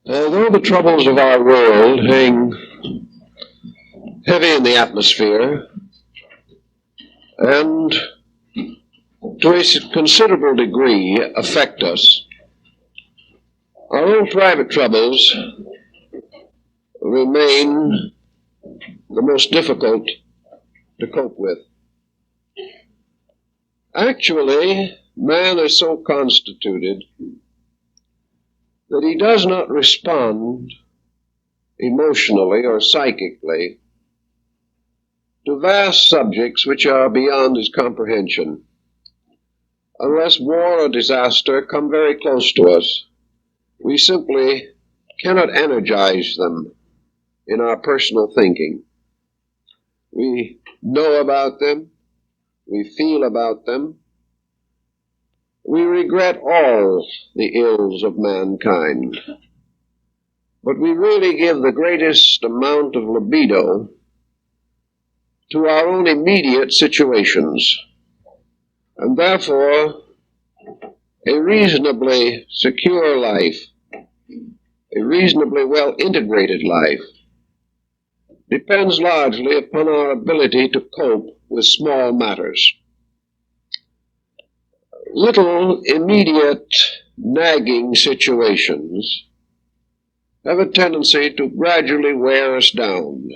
Although the troubles of our world hang heavy in the atmosphere and to a considerable degree affect us, our own private troubles remain the most difficult to cope with. Actually, man is so constituted that he does not respond emotionally or psychically to vast subjects which are beyond his comprehension, unless war or disaster come very close to us. We simply cannot energize them in our personal thinking. We know about them, we feel about them, we regret all the ills of mankind, but we really give the greatest amount of libido to our own immediate situations, and therefore a reasonably secure life, a reasonably well integrated life, depends largely upon our ability to cope with small matters. Little immediate nagging situations have a tendency to gradually wear us down,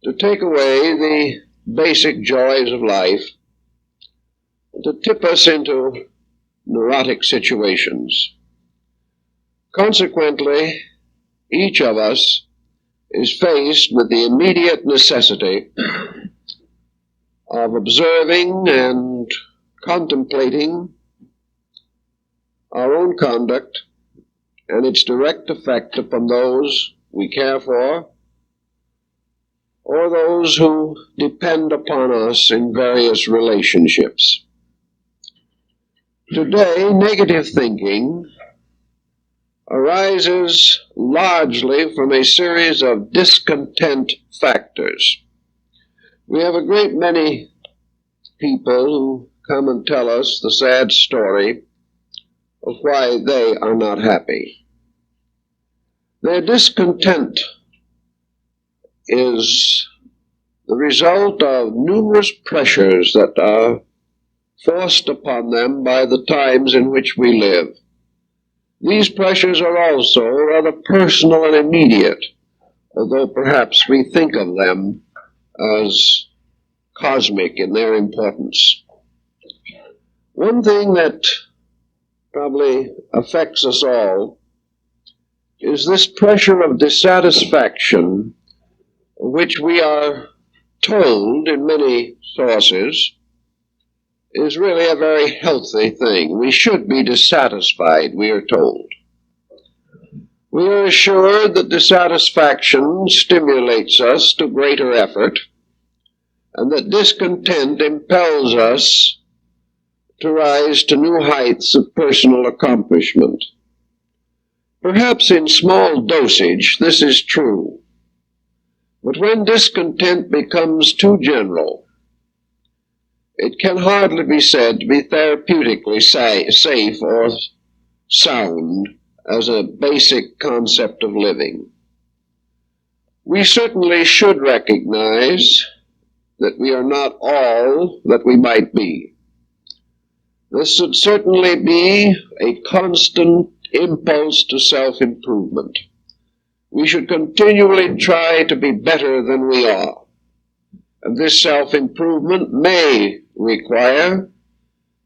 to take away the basic joys of life, to tip us into neurotic situations. Consequently, each of us is faced with the immediate necessity of observing and contemplating our own conduct and its direct effect upon those we care for or those who depend upon us in various relationships. Today, negative thinking arises largely from a series of discontent factors. We have a great many people who come and tell us the sad story of why they are not happy. Their discontent is the result of numerous pressures that are forced upon them by the times in which we live. These pressures are also rather personal and immediate, although perhaps we think of them as cosmic in their importance. One thing that probably affects us all is this pressure of dissatisfaction, which we are told in many sources is really a very healthy thing. We should be dissatisfied, we are told. We are assured that dissatisfaction stimulates us to greater effort, and that discontent impels us to rise to new heights of personal accomplishment. Perhaps in small dosage this is true, but when discontent becomes too general, it can hardly be said to be therapeutically safe or sound as a basic concept of living. We certainly should recognize that we are not all that we might be. This should certainly be a constant impulse to self-improvement. We should continually try to be better than we are. And this self-improvement may require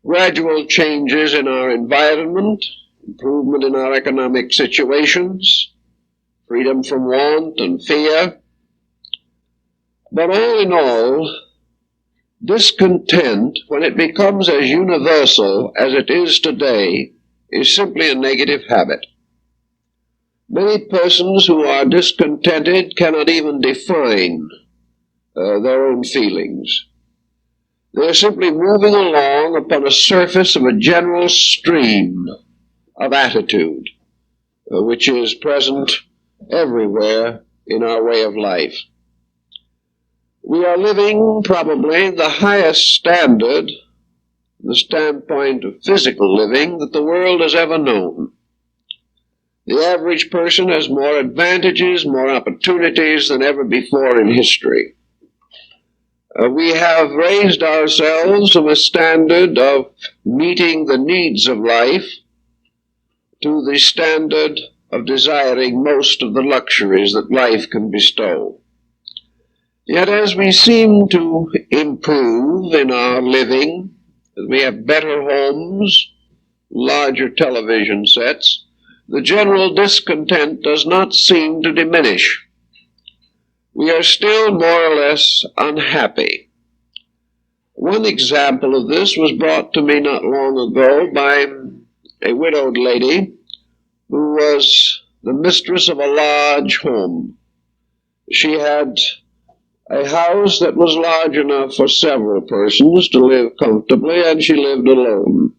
gradual changes in our environment, improvement in our economic situations, freedom from want and fear. But all in all, discontent, when it becomes as universal as it is today, is simply a negative habit. Many persons who are discontented cannot even define their own feelings. They are simply moving along upon a surface of a general stream of attitude, which is present everywhere in our way of life. We are living probably the highest standard, the standpoint of physical living, that the world has ever known. The average person has more advantages, more opportunities than ever before in history. We have raised ourselves from a standard of meeting the needs of life to the standard of desiring most of the luxuries that life can bestow. Yet as we seem to improve in our living, we have better homes, larger television sets, the general discontent does not seem to diminish. We are still more or less unhappy. One example of this was brought to me not long ago by a widowed lady who was the mistress of a large home. She had a house that was large enough for several persons to live comfortably, and she lived alone.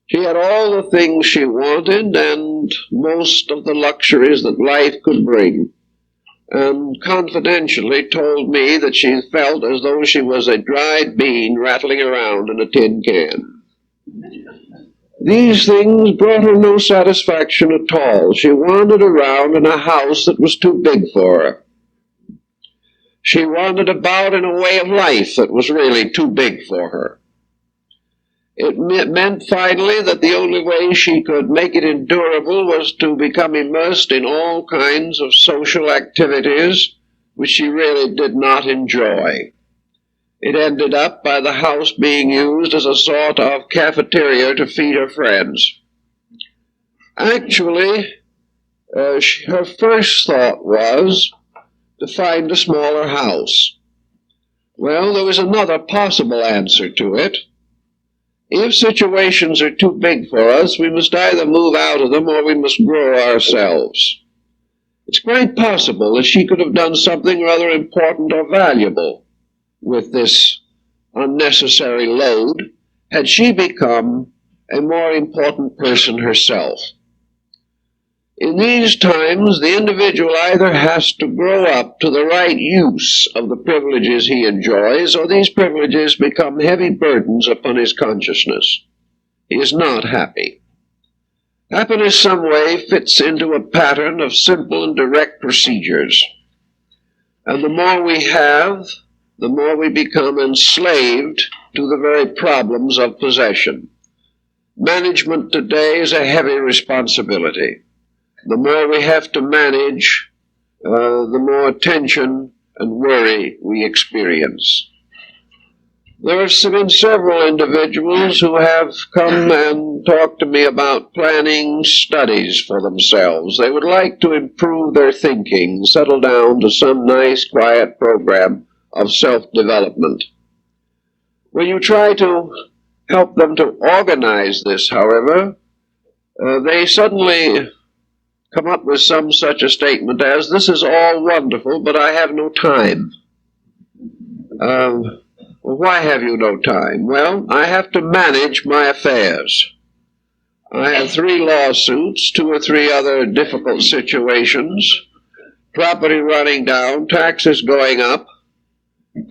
She had all the things she wanted and most of the luxuries that life could bring, and confidentially told me that she felt as though she was a dried bean rattling around in a tin can. These things brought her no satisfaction at all. She wandered around in a house that was too big for her. She wandered about in a way of life that was really too big for her. It meant finally that the only way she could make it endurable was to become immersed in all kinds of social activities which she really did not enjoy. It ended up by the house being used as a sort of cafeteria to feed her friends. Actually, her first thought was to find a smaller house. Well, there was another possible answer to it. If situations are too big for us, we must either move out of them or we must grow ourselves. It's quite possible that she could have done something rather important or valuable with this unnecessary load had she become a more important person herself. In these times, the individual either has to grow up to the right use of the privileges he enjoys, or these privileges become heavy burdens upon his consciousness. He is not happy. Happiness some way fits into a pattern of simple and direct procedures. And the more we have, the more we become enslaved to the very problems of possession. Management today is a heavy responsibility. The more we have to manage, the more tension and worry we experience. There have been several individuals who have come and talked to me about planning studies for themselves. They would like to improve their thinking, settle down to some nice, quiet program of self-development. When you try to help them to organize this, however, they suddenly come up with some such a statement as, "This is all wonderful, but I have no time." Well, why have you no time? Well, I have to manage my affairs. I have 3 lawsuits, 2 or 3 other difficult situations, property running down, taxes going up,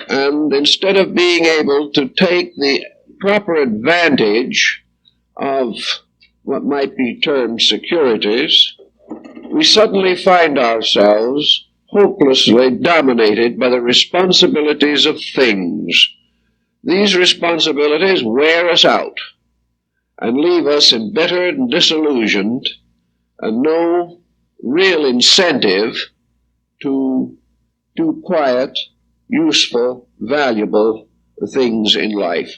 and instead of being able to take the proper advantage of what might be termed securities, we suddenly find ourselves hopelessly dominated by the responsibilities of things. These responsibilities wear us out and leave us embittered and disillusioned, and no real incentive to do quiet, useful, valuable things in life.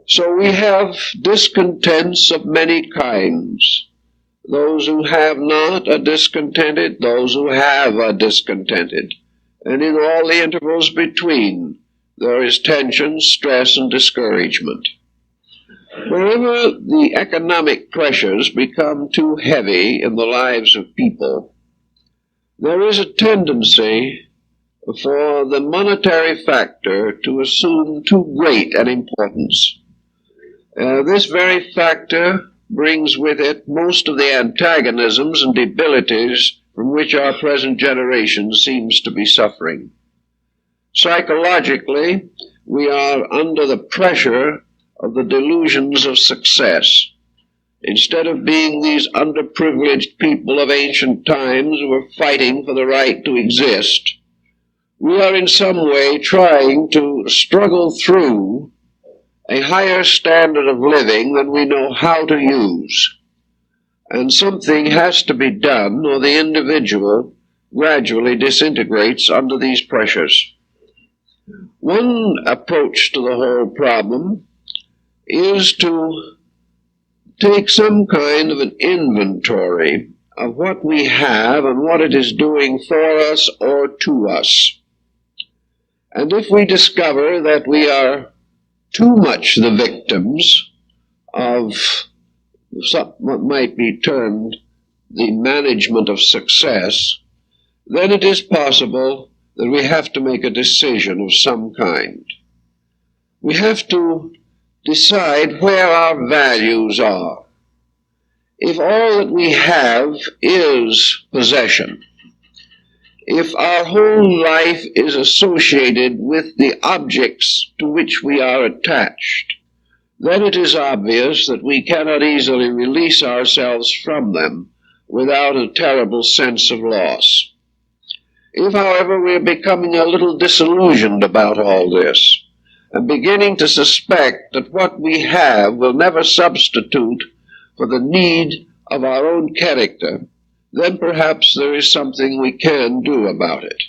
So we have discontents of many kinds. Those who have not are discontented, those who have are discontented. And in all the intervals between, there is tension, stress, and discouragement. Wherever the economic pressures become too heavy in the lives of people, there is a tendency for the monetary factor to assume too great an importance. This very factor brings with it most of the antagonisms and debilities from which our present generation seems to be suffering. Psychologically, we are under the pressure of the delusions of success. Instead of being these underprivileged people of ancient times who were fighting for the right to exist, we are in some way trying to struggle through a higher standard of living than we know how to use. And something has to be done, or the individual gradually disintegrates under these pressures. One approach to the whole problem is to take some kind of an inventory of what we have and what it is doing for us or to us. And if we discover that we are too much the victims of what might be termed the management of success, then it is possible that we have to make a decision of some kind. We have to decide where our values are. If all that we have is possession, if our whole life is associated with the objects to which we are attached, then it is obvious that we cannot easily release ourselves from them without a terrible sense of loss. If, however, we are becoming a little disillusioned about all this, and beginning to suspect that what we have will never substitute for the need of our own character, then perhaps there is something we can do about it.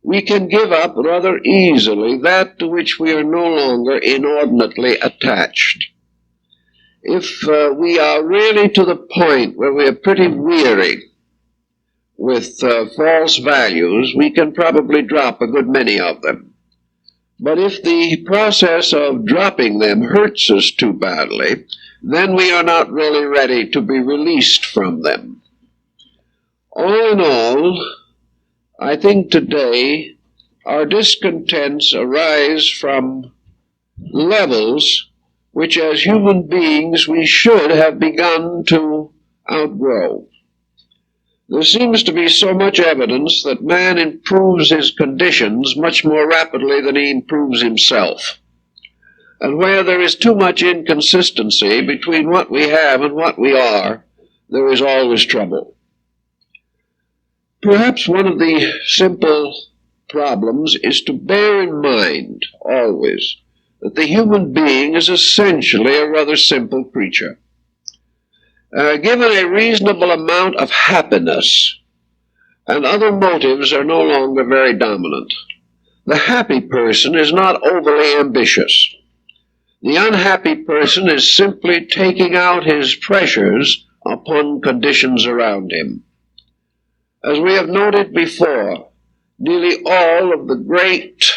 We can give up rather easily that to which we are no longer inordinately attached. If we are really to the point where we are pretty weary with false values, we can probably drop a good many of them. But if the process of dropping them hurts us too badly, then we are not really ready to be released from them. All in all, I think today our discontents arise from levels which as human beings we should have begun to outgrow. There seems to be so much evidence that man improves his conditions much more rapidly than he improves himself. And where there is too much inconsistency between what we have and what we are, there is always trouble. Perhaps one of the simple problems is to bear in mind always that the human being is essentially a rather simple creature. Given a reasonable amount of happiness, and other motives are no longer very dominant, the happy person is not overly ambitious. The unhappy person is simply taking out his pressures upon conditions around him. As we have noted before, nearly all of the great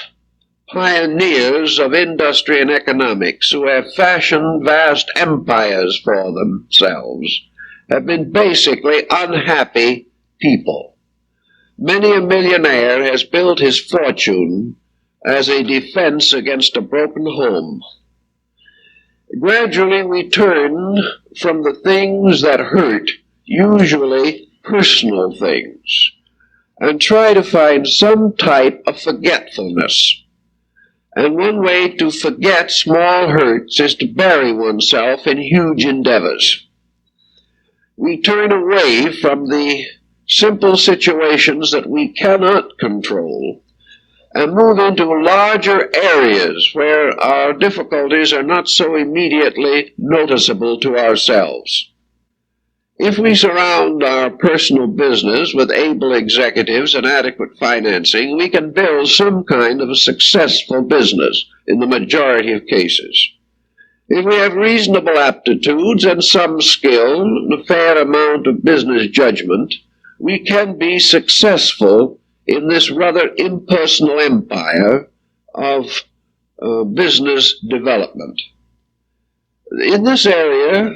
pioneers of industry and economics who have fashioned vast empires for themselves have been basically unhappy people. Many a millionaire has built his fortune as a defense against a broken home. Gradually we turn from the things that hurt, usually personal things, and try to find some type of forgetfulness. And one way to forget small hurts is to bury oneself in huge endeavors. We turn away from the simple situations that we cannot control and move into larger areas where our difficulties are not so immediately noticeable to ourselves. If we surround our personal business with able executives and adequate financing, we can build some kind of a successful business in the majority of cases. If we have reasonable aptitudes and some skill and a fair amount of business judgment, we can be successful in this rather impersonal empire of business development. In this area,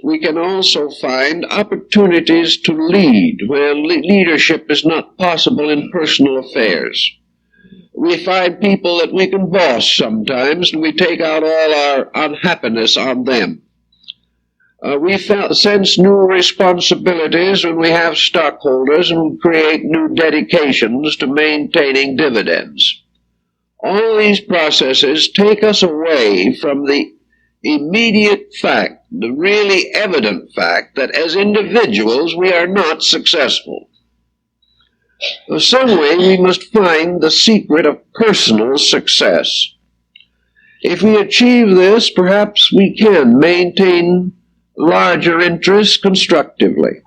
we can also find opportunities to lead where leadership is not possible in personal affairs. We find people that we can boss sometimes, and we take out all our unhappiness on them. We sense new responsibilities when we have stockholders, and we create new dedications to maintaining dividends. All these processes take us away from the immediate fact, the really evident fact that as individuals we are not successful. Some way we must find the secret of personal success. If we achieve this, perhaps we can maintain larger interests constructively.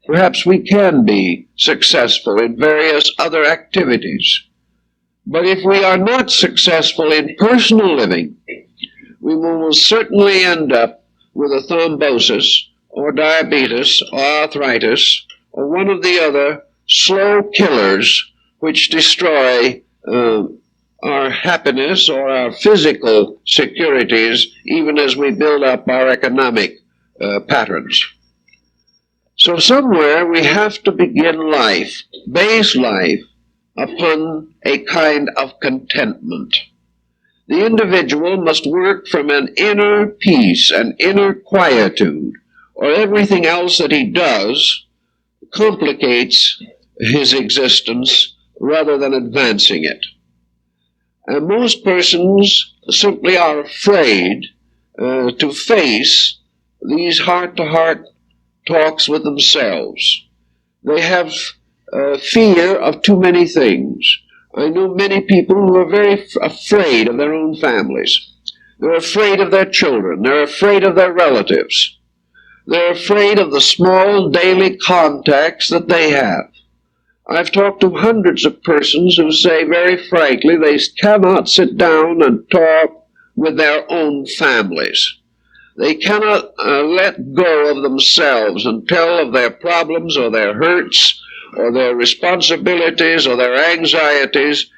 Perhaps we can be successful in various other activities. But if we are not successful in personal living, we will certainly end up with a thrombosis or diabetes or arthritis or one of the other slow killers which destroy our happiness or our physical securities even as we build up our economic patterns. So somewhere we have to begin life, base life, upon a kind of contentment. The individual must work from an inner peace, an inner quietude, or everything else that he does complicates his existence rather than advancing it. And most persons simply are afraid to face these heart-to-heart talks with themselves. They have fear of too many things. I know many people who are very afraid of their own families. They're afraid of their children. They're afraid of their relatives. They're afraid of the small daily contacts that they have. I've talked to hundreds of persons who say very frankly they cannot sit down and talk with their own families. They cannot let go of themselves and tell of their problems or their hurts or their responsibilities or their anxieties,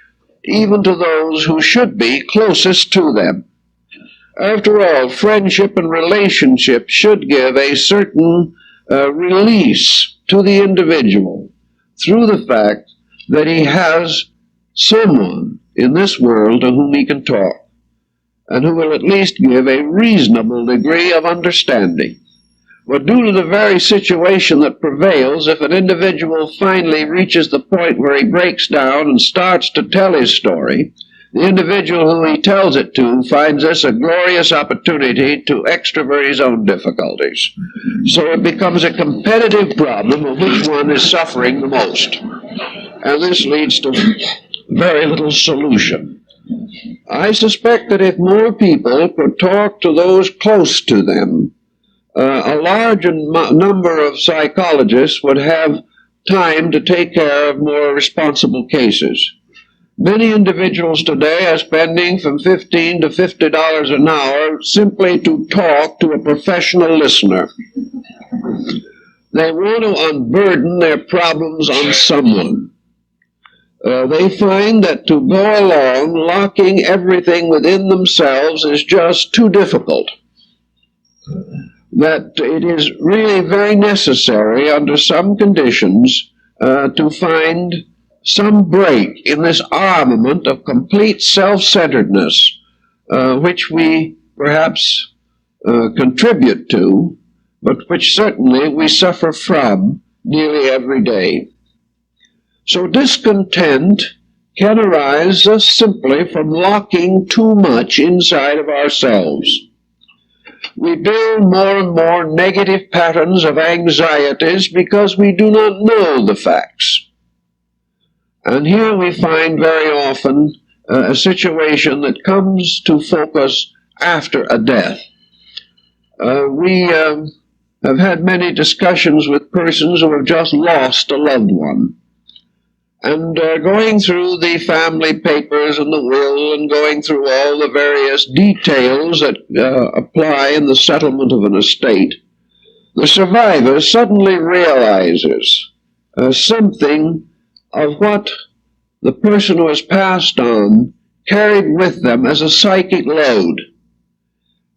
even to those who should be closest to them. After all, friendship and relationship should give a certain release to the individual through the fact that he has someone in this world to whom he can talk, and who will at least give a reasonable degree of understanding. But due to the very situation that prevails, if an individual finally reaches the point where he breaks down and starts to tell his story, the individual who he tells it to finds this a glorious opportunity to extrovert his own difficulties. So it becomes a competitive problem of which one is suffering the most. And this leads to very little solution. I suspect that if more people could talk to those close to them, a large number of psychologists would have time to take care of more responsible cases. Many individuals today are spending from $15 to $50 an hour simply to talk to a professional listener. They want to unburden their problems on someone. They find that to go along locking everything within themselves is just too difficult. That it is really very necessary under some conditions to find some break in this armament of complete self-centeredness, which we perhaps contribute to, but which certainly we suffer from nearly every day. So discontent can arise simply from locking too much inside of ourselves. We build more and more negative patterns of anxieties because we do not know the facts. And here we find very often a situation that comes to focus after a death. We have had many discussions with persons who have just lost a loved one. And going through the family papers and the will and going through all the various details that apply in the settlement of an estate, the survivor suddenly realizes something of what the person who has passed on carried with them as a psychic load.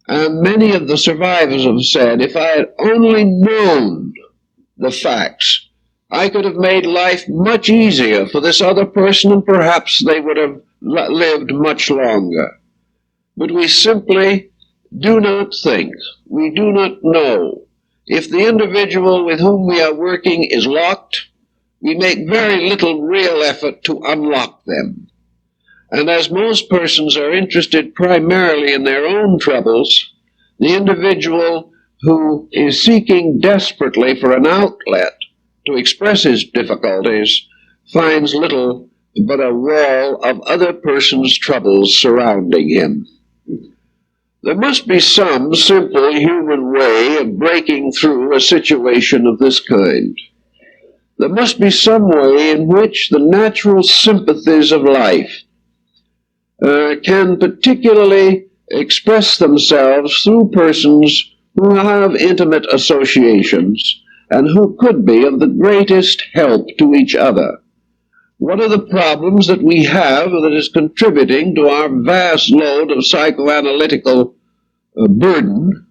And many of the survivors have said, if I had only known the facts, I could have made life much easier for this other person, and perhaps they would have lived much longer. But we simply do not think, we do not know. If the individual with whom we are working is locked, we make very little real effort to unlock them. And as most persons are interested primarily in their own troubles, The individual who is seeking desperately for an outlet to express his difficulties finds little but a wall of other persons' troubles surrounding him. There must be some simple human way of breaking through a situation of this kind. There must be some way in which the natural sympathies of life can particularly express themselves through persons who have intimate associations and who could be of the greatest help to each other. One of the problems that we have that is contributing to our vast load of psychoanalytical burden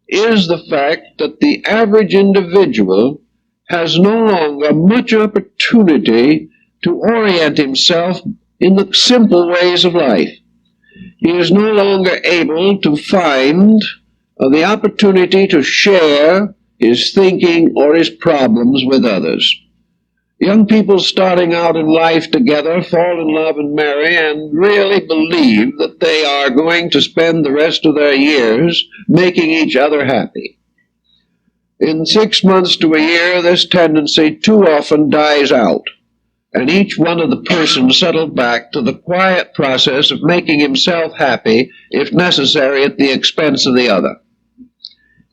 is the fact that the average individual has no longer much opportunity to orient himself in the simple ways of life. He is no longer able to find the opportunity to share his thinking or his problems with others. Young people starting out in life together fall in love and marry and really believe that they are going to spend the rest of their years making each other happy. In 6 months to a year, this tendency too often dies out, and each one of the persons settled back to the quiet process of making himself happy, if necessary, at the expense of the other.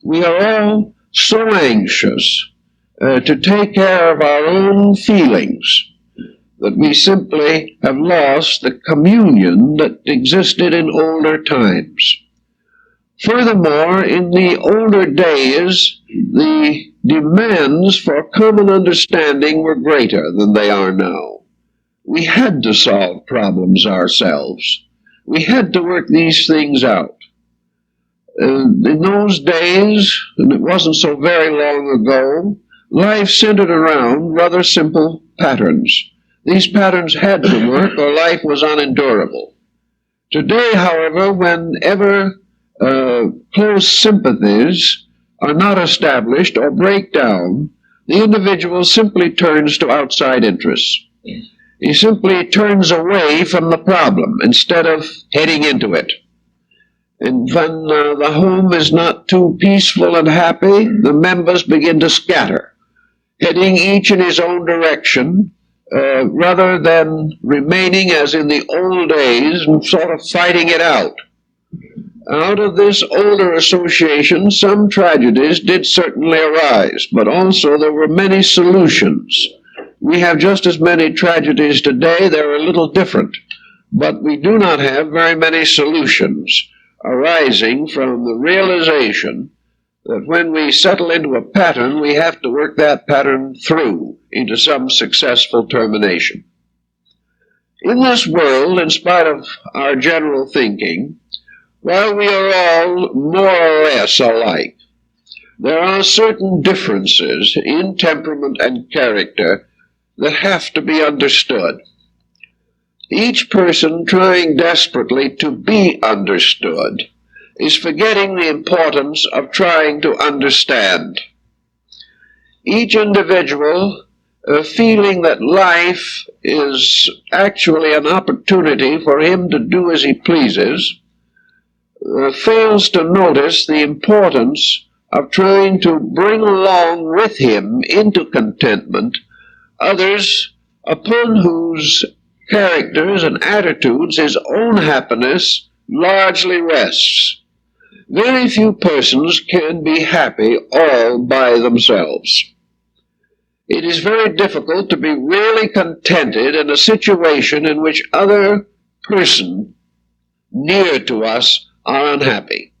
We are all so anxious to take care of our own feelings that we simply have lost the communion that existed in older times. Furthermore, in the older days, the demands for common understanding were greater than they are now. We had to solve problems ourselves. We had to work these things out. In those days, and it wasn't so very long ago, life centered around rather simple patterns. These patterns had to work or life was unendurable. Today, however, whenever close sympathies are not established or break down, the individual simply turns to outside interests. He simply turns away from the problem instead of heading into it. And when the home is not too peaceful and happy, the members begin to scatter, heading each in his own direction, rather than remaining as in the old days and sort of fighting it out. Out of this older association, some tragedies did certainly arise, but also there were many solutions. We have just as many tragedies today. They're a little different, but we do not have very many solutions arising from the realization that when we settle into a pattern, we have to work that pattern through into some successful termination. In this world, in spite of our general thinking, while we are all more or less alike, there are certain differences in temperament and character that have to be understood. Each person trying desperately to be understood is forgetting the importance of trying to understand. Each individual feeling that life is actually an opportunity for him to do as he pleases fails to notice the importance of trying to bring along with him into contentment others upon whose characters and attitudes his own happiness largely rests. Very few persons can be happy all by themselves. It is very difficult to be really contented in a situation in which other persons near to us are unhappy.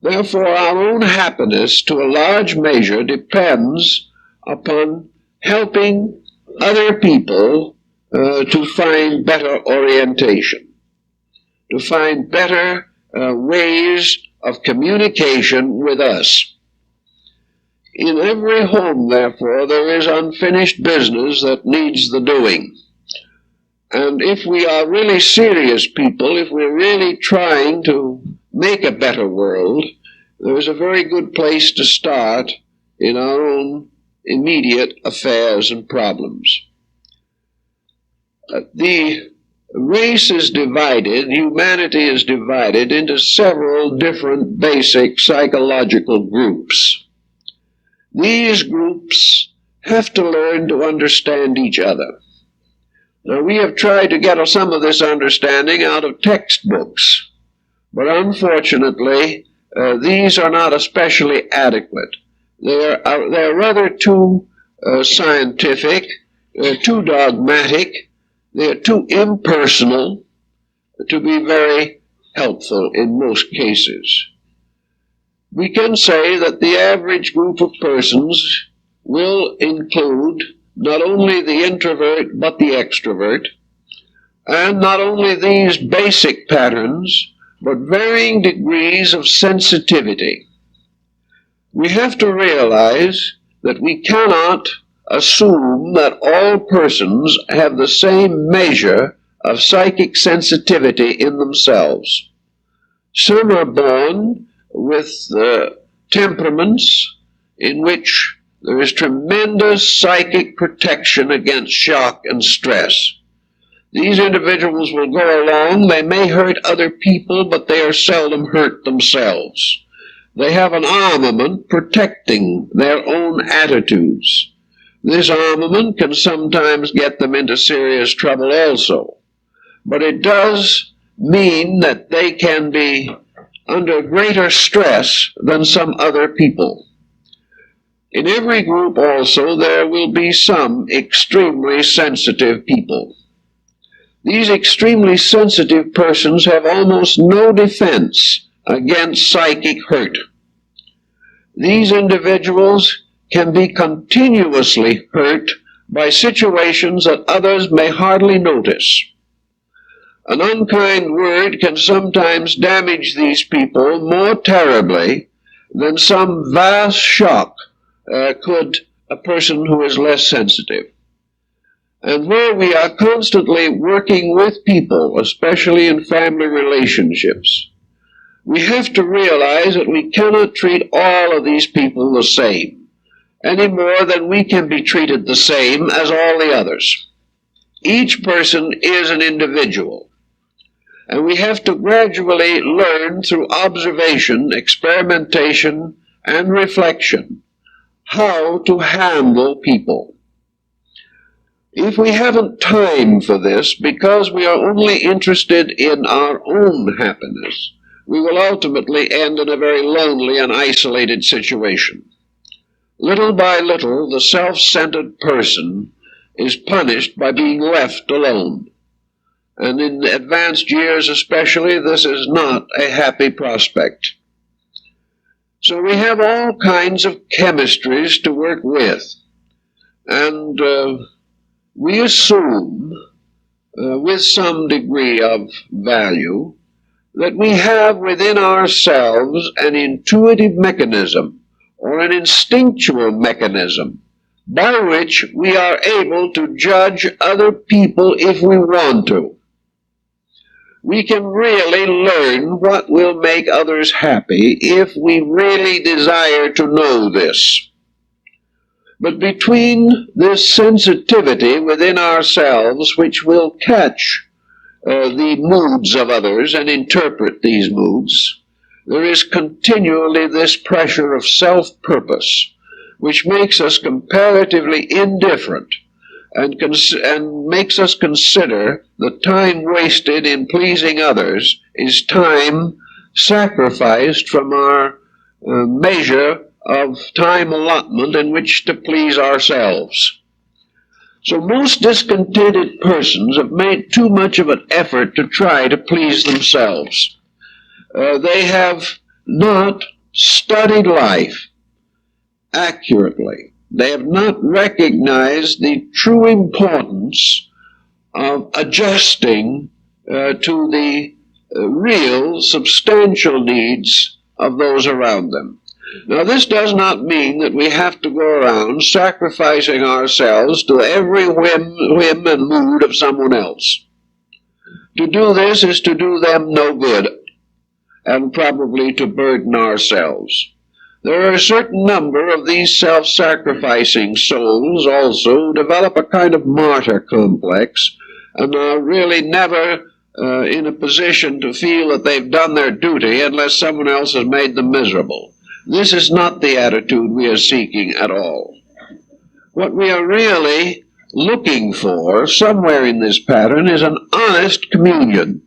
Therefore, our own happiness to a large measure depends upon helping other people to find better orientation, to find better ways of communication with us. In every home, therefore, there is unfinished business that needs the doing. And if we are really serious people, if we're really trying to make a better world, there is a very good place to start in our own immediate affairs and problems. The race is divided, humanity is divided into several different basic psychological groups. These groups have to learn to understand each other. Now, we have tried to get some of this understanding out of textbooks, but unfortunately, these are not especially adequate. They're rather too scientific, too dogmatic, they're too impersonal to be very helpful in most cases. We can say that the average group of persons will include not only the introvert but the extrovert, and not only these basic patterns, but varying degrees of sensitivity. We have to realize that we cannot assume that all persons have the same measure of psychic sensitivity in themselves. Some are born with temperaments in which there is tremendous psychic protection against shock and stress. These individuals will go along, they may hurt other people, but they are seldom hurt themselves. They have an armament protecting their own attitudes. This armament can sometimes get them into serious trouble also, but it does mean that they can be under greater stress than some other people. In every group also there will be some extremely sensitive people. These extremely sensitive persons have almost no defense against psychic hurt. These individuals can be continuously hurt by situations that others may hardly notice. An unkind word can sometimes damage these people more terribly than some vast shock could a person who is less sensitive. And where we are constantly working with people, especially in family relationships, we have to realize that we cannot treat all of these people the same, any more than we can be treated the same as all the others. Each person is an individual, and we have to gradually learn through observation, experimentation, and reflection how to handle people. If we haven't time for this because we are only interested in our own happiness, we will ultimately end in a very lonely and isolated situation. Little by little, the self-centered person is punished by being left alone. And in advanced years especially, this is not a happy prospect. So we have all kinds of chemistries to work with. And we assume, with some degree of value, that we have within ourselves an intuitive mechanism or an instinctual mechanism by which we are able to judge other people if we want to. We can really learn what will make others happy if we really desire to know this. But between this sensitivity within ourselves, which will catch the moods of others and interpret these moods, there is continually this pressure of self-purpose, which makes us comparatively indifferent and makes us consider that time wasted in pleasing others is time sacrificed from our measure of time allotment in which to please ourselves. So most discontented persons have made too much of an effort to try to please themselves. They have not studied life accurately. They have not recognized the true importance of adjusting to the real, substantial needs of those around them. Now, this does not mean that we have to go around sacrificing ourselves to every whim and mood of someone else. To do this is to do them no good, and probably to burden ourselves. There are a certain number of these self-sacrificing souls also who develop a kind of martyr complex and are really never in a position to feel that they've done their duty unless someone else has made them miserable. This is not the attitude we are seeking at all. What we are really looking for somewhere in this pattern is an honest communion,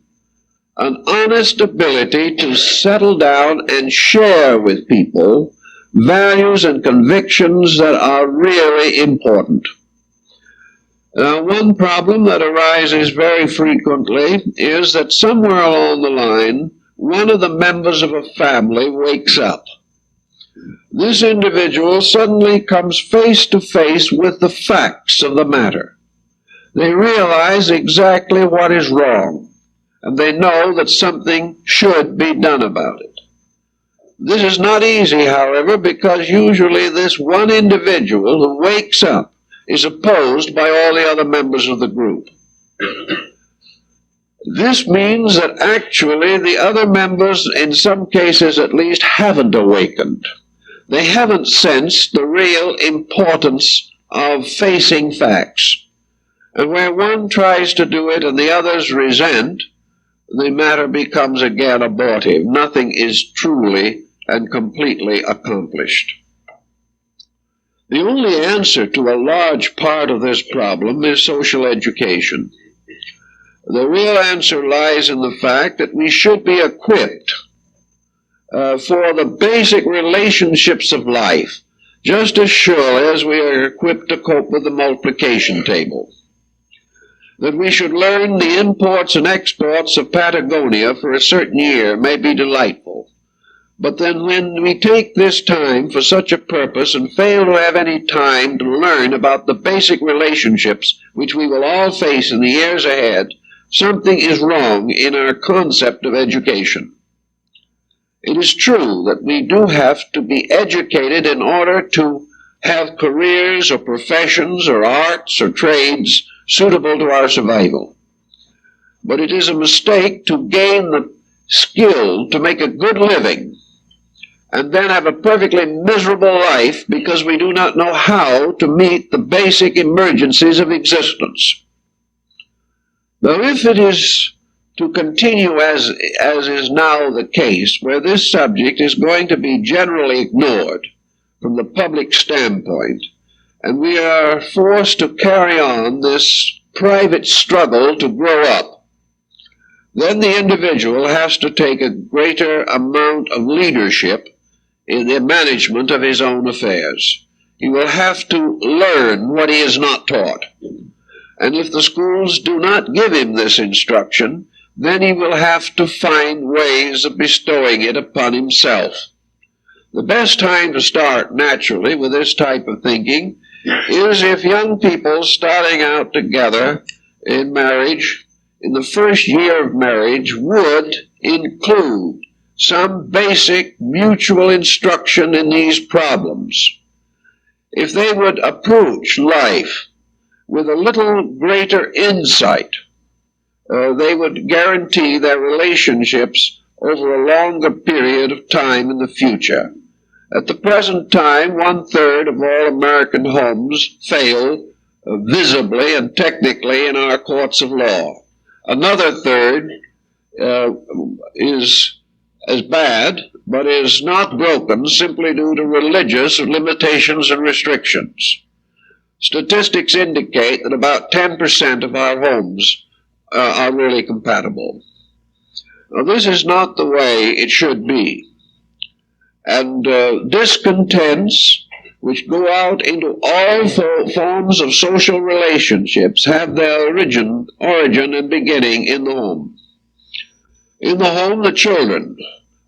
an honest ability to settle down and share with people values and convictions that are really important. Now, one problem that arises very frequently is that somewhere along the line, one of the members of a family wakes up. This individual suddenly comes face to face with the facts of the matter. They realize exactly what is wrong, and they know that something should be done about it. This is not easy, however, because usually this one individual who wakes up is opposed by all the other members of the group. This means that actually the other members, in some cases at least, haven't awakened. They haven't sensed the real importance of facing facts. And where one tries to do it and the others resent, the matter becomes again abortive. Nothing is truly and completely accomplished. The only answer to a large part of this problem is social education. The real answer lies in the fact that we should be equipped for the basic relationships of life, just as surely as we are equipped to cope with the multiplication table. That we should learn the imports and exports of Patagonia for a certain year may be delightful. But then when we take this time for such a purpose and fail to have any time to learn about the basic relationships which we will all face in the years ahead, something is wrong in our concept of education. It is true that we do have to be educated in order to have careers or professions or arts or trades suitable to our survival. But it is a mistake to gain the skill to make a good living and then have a perfectly miserable life because we do not know how to meet the basic emergencies of existence. Now, if it is to continue as is now the case, where this subject is going to be generally ignored from the public standpoint, and we are forced to carry on this private struggle to grow up, then the individual has to take a greater amount of leadership in the management of his own affairs. He will have to learn what he is not taught. And if the schools do not give him this instruction, then he will have to find ways of bestowing it upon himself. The best time to start, naturally, with this type of thinking is if young people starting out together in marriage, in the first year of marriage, would include some basic mutual instruction in these problems. If they would approach life with a little greater insight, they would guarantee their relationships over a longer period of time in the future. At the present time, 1/3 of all American homes fail visibly and technically in our courts of law. Another third is as bad, but is not broken simply due to religious limitations and restrictions. Statistics indicate that about 10% of our homes are really compatible. Now, this is not the way it should be. And discontents, which go out into all forms of social relationships, have their origin and beginning in the home. In the home, the children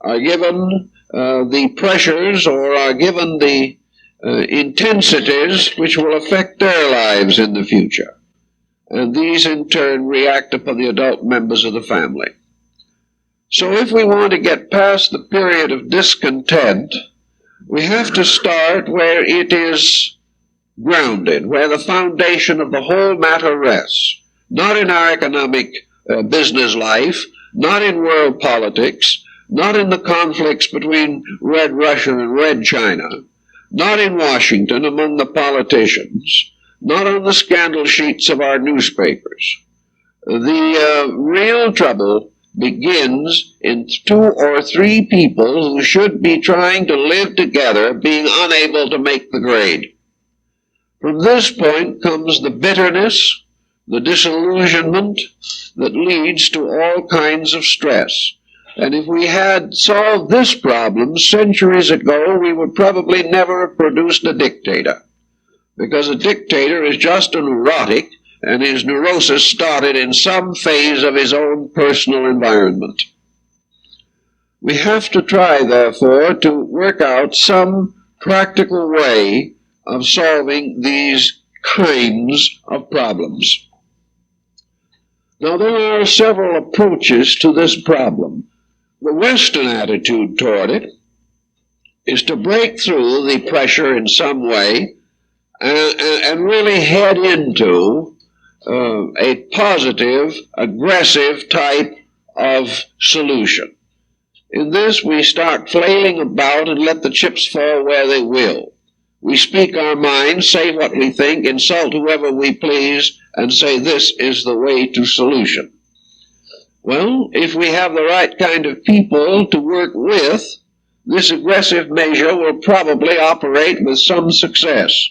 are given the pressures or are given the intensities which will affect their lives in the future. And these in turn react upon the adult members of the family. So if we want to get past the period of discontent, we have to start where it is grounded, where the foundation of the whole matter rests. Not in our economic business life, not in world politics, not in the conflicts between Red Russia and Red China, not in Washington among the politicians, not on the scandal sheets of our newspapers, The real trouble begins in 2 or 3 people who should be trying to live together being unable to make the grade. From this point comes the bitterness, the disillusionment that leads to all kinds of stress. And if we had solved this problem centuries ago, we would probably never have produced a dictator, because a dictator is just a neurotic, and his neurosis started in some phase of his own personal environment. We have to try, therefore, to work out some practical way of solving these kinds of problems. Now, there are several approaches to this problem. The Western attitude toward it is to break through the pressure in some way and really head into a positive, aggressive type of solution. In this, we start flailing about and let the chips fall where they will. We speak our minds, say what we think, insult whoever we please, and say this is the way to solution. Well, if we have the right kind of people to work with, this aggressive measure will probably operate with some success.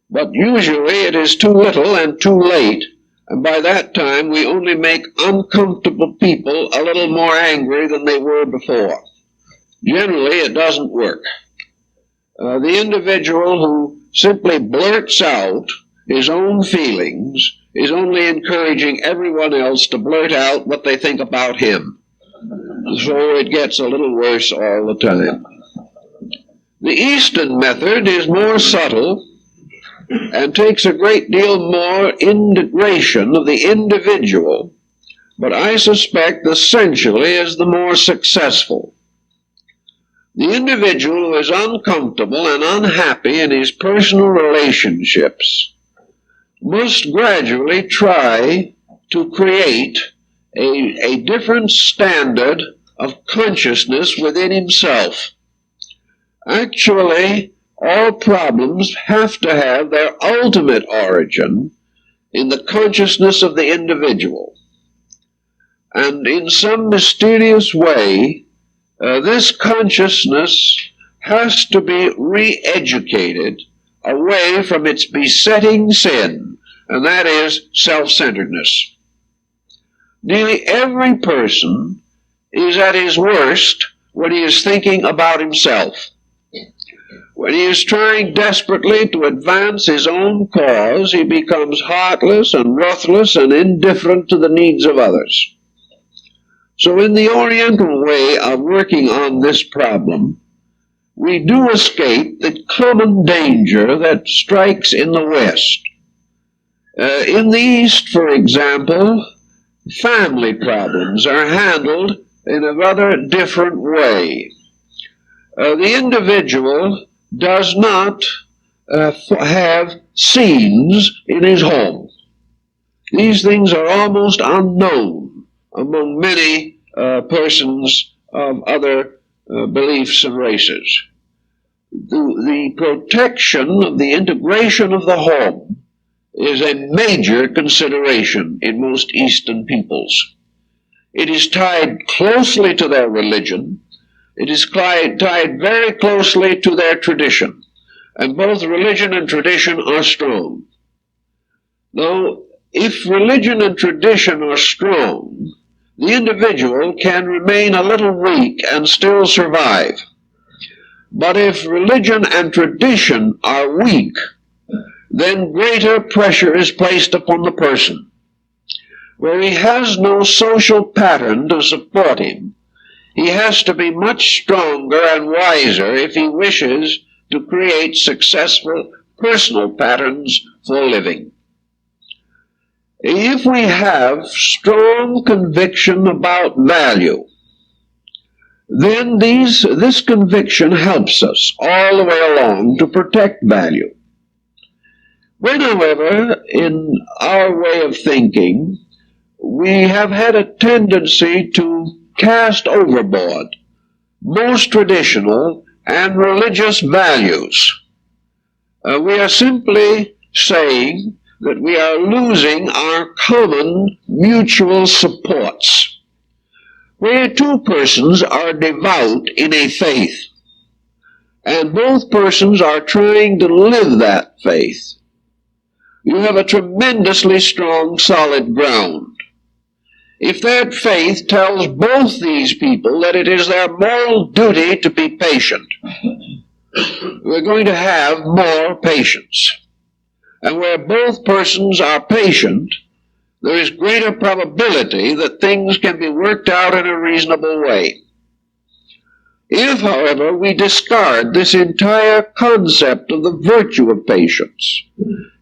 But usually it is too little and too late, and by that time we only make uncomfortable people a little more angry than they were before. Generally, it doesn't work. The individual who simply blurts out his own feelings is only encouraging everyone else to blurt out what they think about him. So it gets a little worse all the time. The Eastern method is more subtle and takes a great deal more integration of the individual, but I suspect essentially is the more successful. The individual who is uncomfortable and unhappy in his personal relationships must gradually try to create a different standard of consciousness within himself. Actually, all problems have to have their ultimate origin in the consciousness of the individual. And in some mysterious way, this consciousness has to be re-educated away from its besetting sin, and that is self-centeredness. Nearly every person is at his worst when he is thinking about himself. When he is trying desperately to advance his own cause, he becomes heartless and ruthless and indifferent to the needs of others. So in the Oriental way of working on this problem, we do escape the common danger that strikes in the West. In the East, for example, family problems are handled in a rather different way. The individual does not have scenes in his home. These things are almost unknown among many persons of other beliefs and races. The protection of the integration of the home is a major consideration in most Eastern peoples. It is tied closely to their religion. It is tied very closely to their tradition, and both religion and tradition are strong. Now, if religion and tradition are strong, the individual can remain a little weak and still survive. But if religion and tradition are weak, then greater pressure is placed upon the person. Where he has no social pattern to support him, he has to be much stronger and wiser if he wishes to create successful personal patterns for living. If we have strong conviction about value, then this conviction helps us all the way along to protect value. When, however, in our way of thinking, we have had a tendency to cast overboard most traditional and religious values. We are simply saying that we are losing our common mutual supports. Where two persons are devout in a faith, and both persons are trying to live that faith, you have a tremendously strong, solid ground. If that faith tells both these people that it is their moral duty to be patient, we're going to have more patience. And where both persons are patient, there is greater probability that things can be worked out in a reasonable way. If, however, we discard this entire concept of the virtue of patience,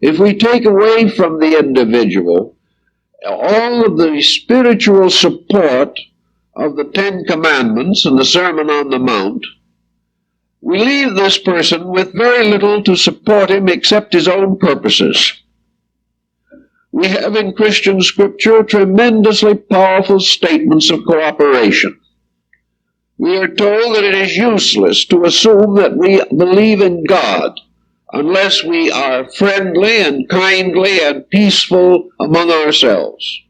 if we take away from the individual all of the spiritual support of the Ten Commandments and the Sermon on the Mount, we leave this person with very little to support him except his own purposes. We have in Christian Scripture tremendously powerful statements of cooperation. We are told that it is useless to assume that we believe in God unless we are friendly and kindly and peaceful among ourselves.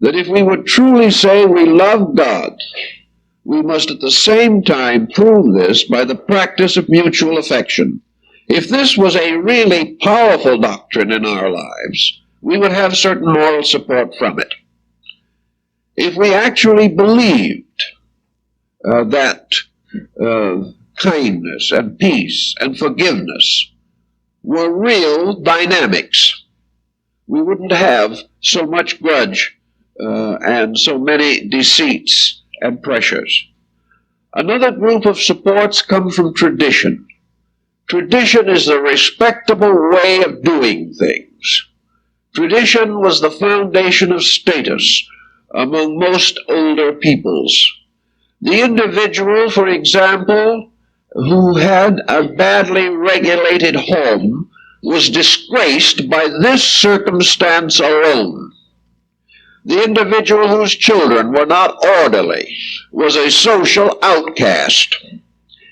That if we would truly say we love God, we must at the same time prove this by the practice of mutual affection. If this was a really powerful doctrine in our lives, we would have certain moral support from it. If we actually believed that kindness and peace and forgiveness were real dynamics, we wouldn't have so much grudge and so many deceits and pressures. Another group of supports come from tradition. Tradition is the respectable way of doing things. Tradition was the foundation of status among most older peoples. The individual, for example, who had a badly regulated home was disgraced by this circumstance alone. The individual whose children were not orderly was a social outcast.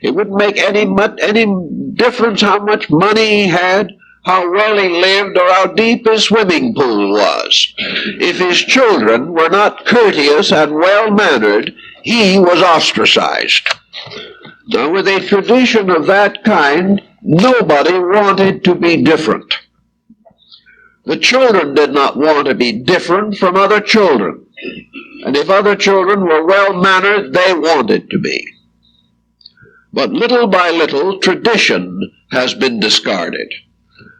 It wouldn't make any difference how much money he had, how well he lived, or how deep his swimming pool was. If his children were not courteous and well-mannered, he was ostracized. Now, with a tradition of that kind, nobody wanted to be different. The children did not want to be different from other children. And if other children were well-mannered, they wanted to be. But little by little, tradition has been discarded.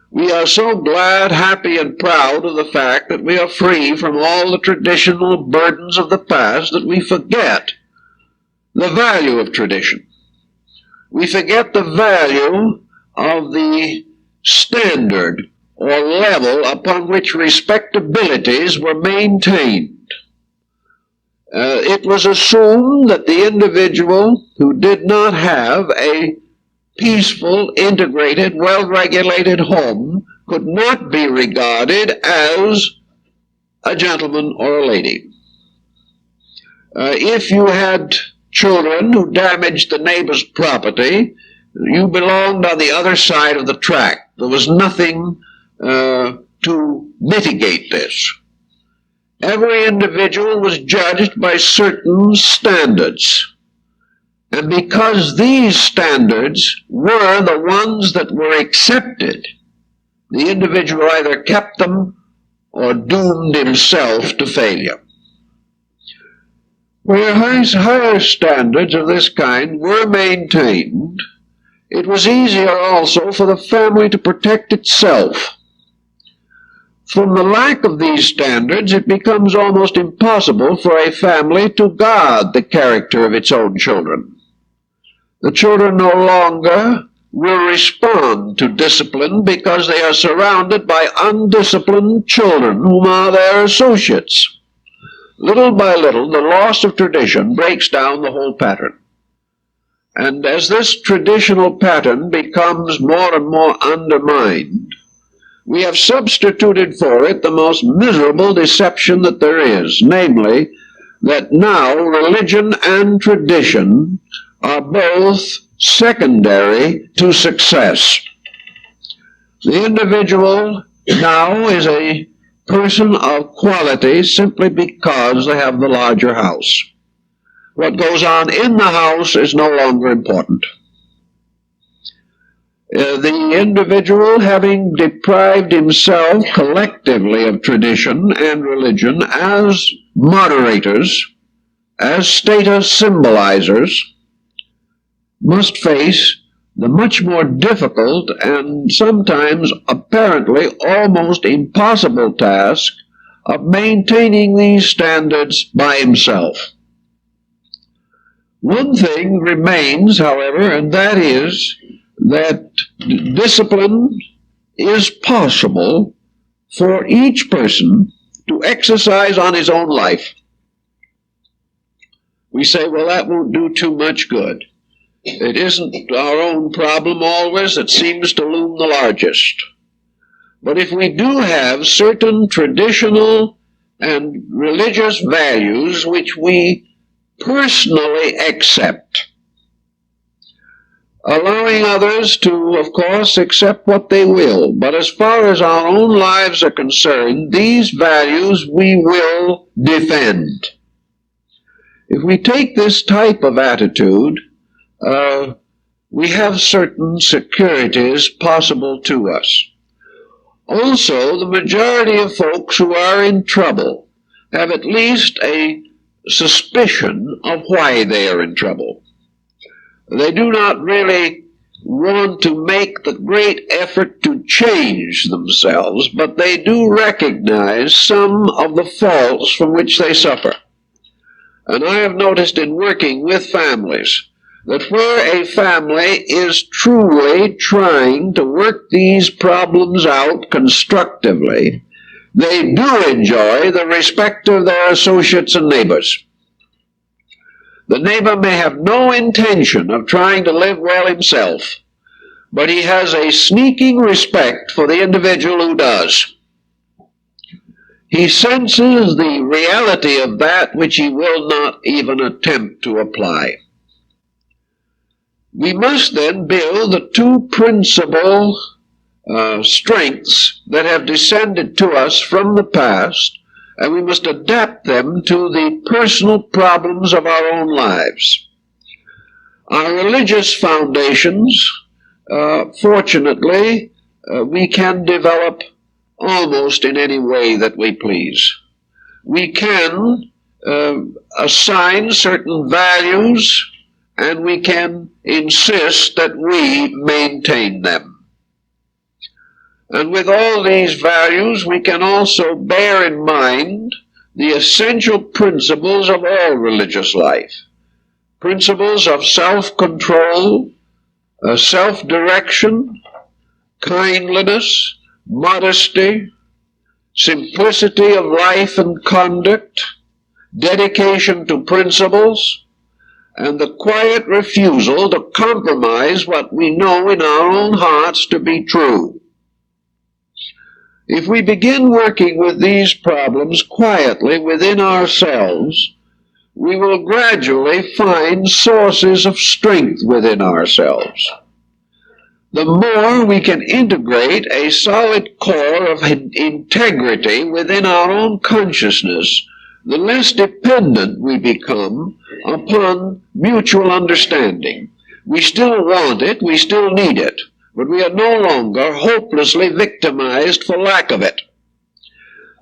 We are so glad, happy, and proud of the fact that we are free from all the traditional burdens of the past that we forget the value of tradition. We forget the value of the standard or level upon which respectabilities were maintained. It was assumed that the individual who did not have a peaceful, integrated, well-regulated home could not be regarded as a gentleman or a lady. If you had children who damaged the neighbor's property, you belonged on the other side of the track. There was nothing to mitigate this. Every individual was judged by certain standards. And because these standards were the ones that were accepted, the individual either kept them or doomed himself to failure. Where higher standards of this kind were maintained, it was easier also for the family to protect itself. From the lack of these standards, it becomes almost impossible for a family to guard the character of its own children. The children no longer will respond to discipline because they are surrounded by undisciplined children whom are their associates. Little by little, the loss of tradition breaks down the whole pattern. And as this traditional pattern becomes more and more undermined, we have substituted for it the most miserable deception that there is, namely, that now religion and tradition are both secondary to success. The individual now is a person of quality simply because they have the larger house. What goes on in the house is no longer important. The individual, having deprived himself collectively of tradition and religion as moderators, as status symbolizers, must face the much more difficult and sometimes apparently almost impossible task of maintaining these standards by himself. One thing remains, however, and that is that discipline is possible for each person to exercise on his own life. We say, well, that won't do too much good. It isn't our own problem always that seems to loom the largest. But if we do have certain traditional and religious values which we personally accept, allowing others to, of course, accept what they will, but as far as our own lives are concerned, these values we will defend. If we take this type of attitude, we have certain securities possible to us. Also, the majority of folks who are in trouble have at least a suspicion of why they are in trouble. They do not really want to make the great effort to change themselves, but they do recognize some of the faults from which they suffer. And I have noticed in working with families that where a family is truly trying to work these problems out constructively, they do enjoy the respect of their associates and neighbors. The neighbor may have no intention of trying to live well himself, but he has a sneaking respect for the individual who does. He senses the reality of that which he will not even attempt to apply. We must then build the two principal strengths that have descended to us from the past, and we must adapt them to the personal problems of our own lives. Our religious foundations, fortunately, we can develop almost in any way that we please. We can assign certain values, and we can insist that we maintain them. And with all these values, we can also bear in mind the essential principles of all religious life. Principles of self-control, self-direction, kindliness, modesty, simplicity of life and conduct, dedication to principles, and the quiet refusal to compromise what we know in our own hearts to be true. If we begin working with these problems quietly within ourselves, we will gradually find sources of strength within ourselves. The more we can integrate a solid core of integrity within our own consciousness, the less dependent we become upon mutual understanding. We still want it, we still need it, but we are no longer hopelessly victimized for lack of it.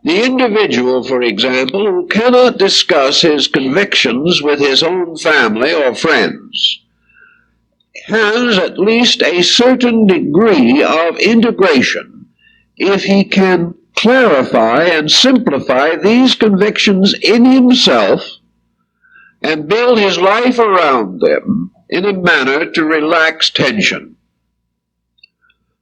The individual, for example, who cannot discuss his convictions with his own family or friends, has at least a certain degree of integration if he can clarify and simplify these convictions in himself and build his life around them in a manner to relax tension.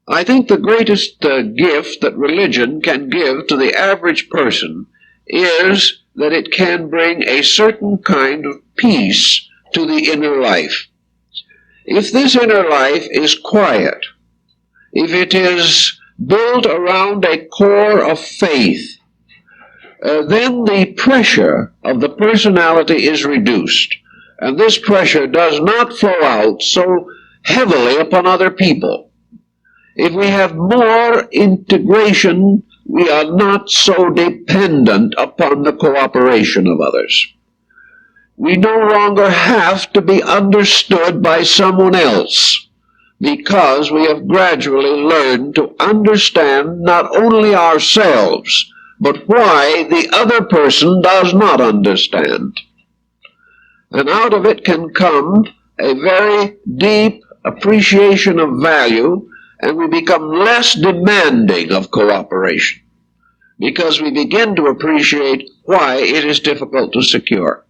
I think the greatest gift that religion can give to the average person is that it can bring a certain kind of peace to the inner life. If this inner life is quiet, if it is built around a core of faith, then the pressure of the personality is reduced, and this pressure does not flow out so heavily upon other people. if we have more integration, we are not so dependent upon the cooperation of others. We no longer have to be understood by someone else, because we have gradually learned to understand not only ourselves, but why the other person does not understand. And out of it can come a very deep appreciation of value, and we become less demanding of cooperation, because we begin to appreciate why it is difficult to secure.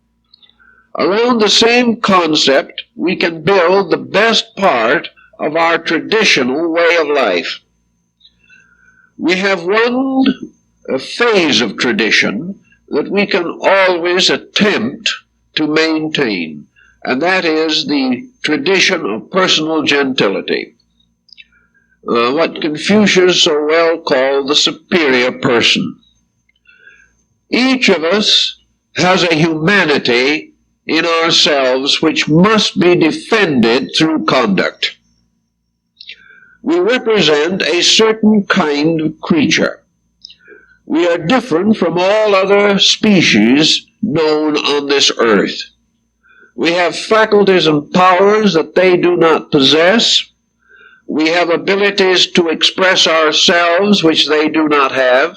Around the same concept, we can build the best part of our traditional way of life. We have one phase of tradition that we can always attempt to maintain, and that is the tradition of personal gentility, what Confucius so well called the superior person. Each of us has a humanity in ourselves which must be defended through conduct. We represent a certain kind of creature. We are different from all other species known on this earth. We have faculties and powers that they do not possess. We have abilities to express ourselves which they do not have.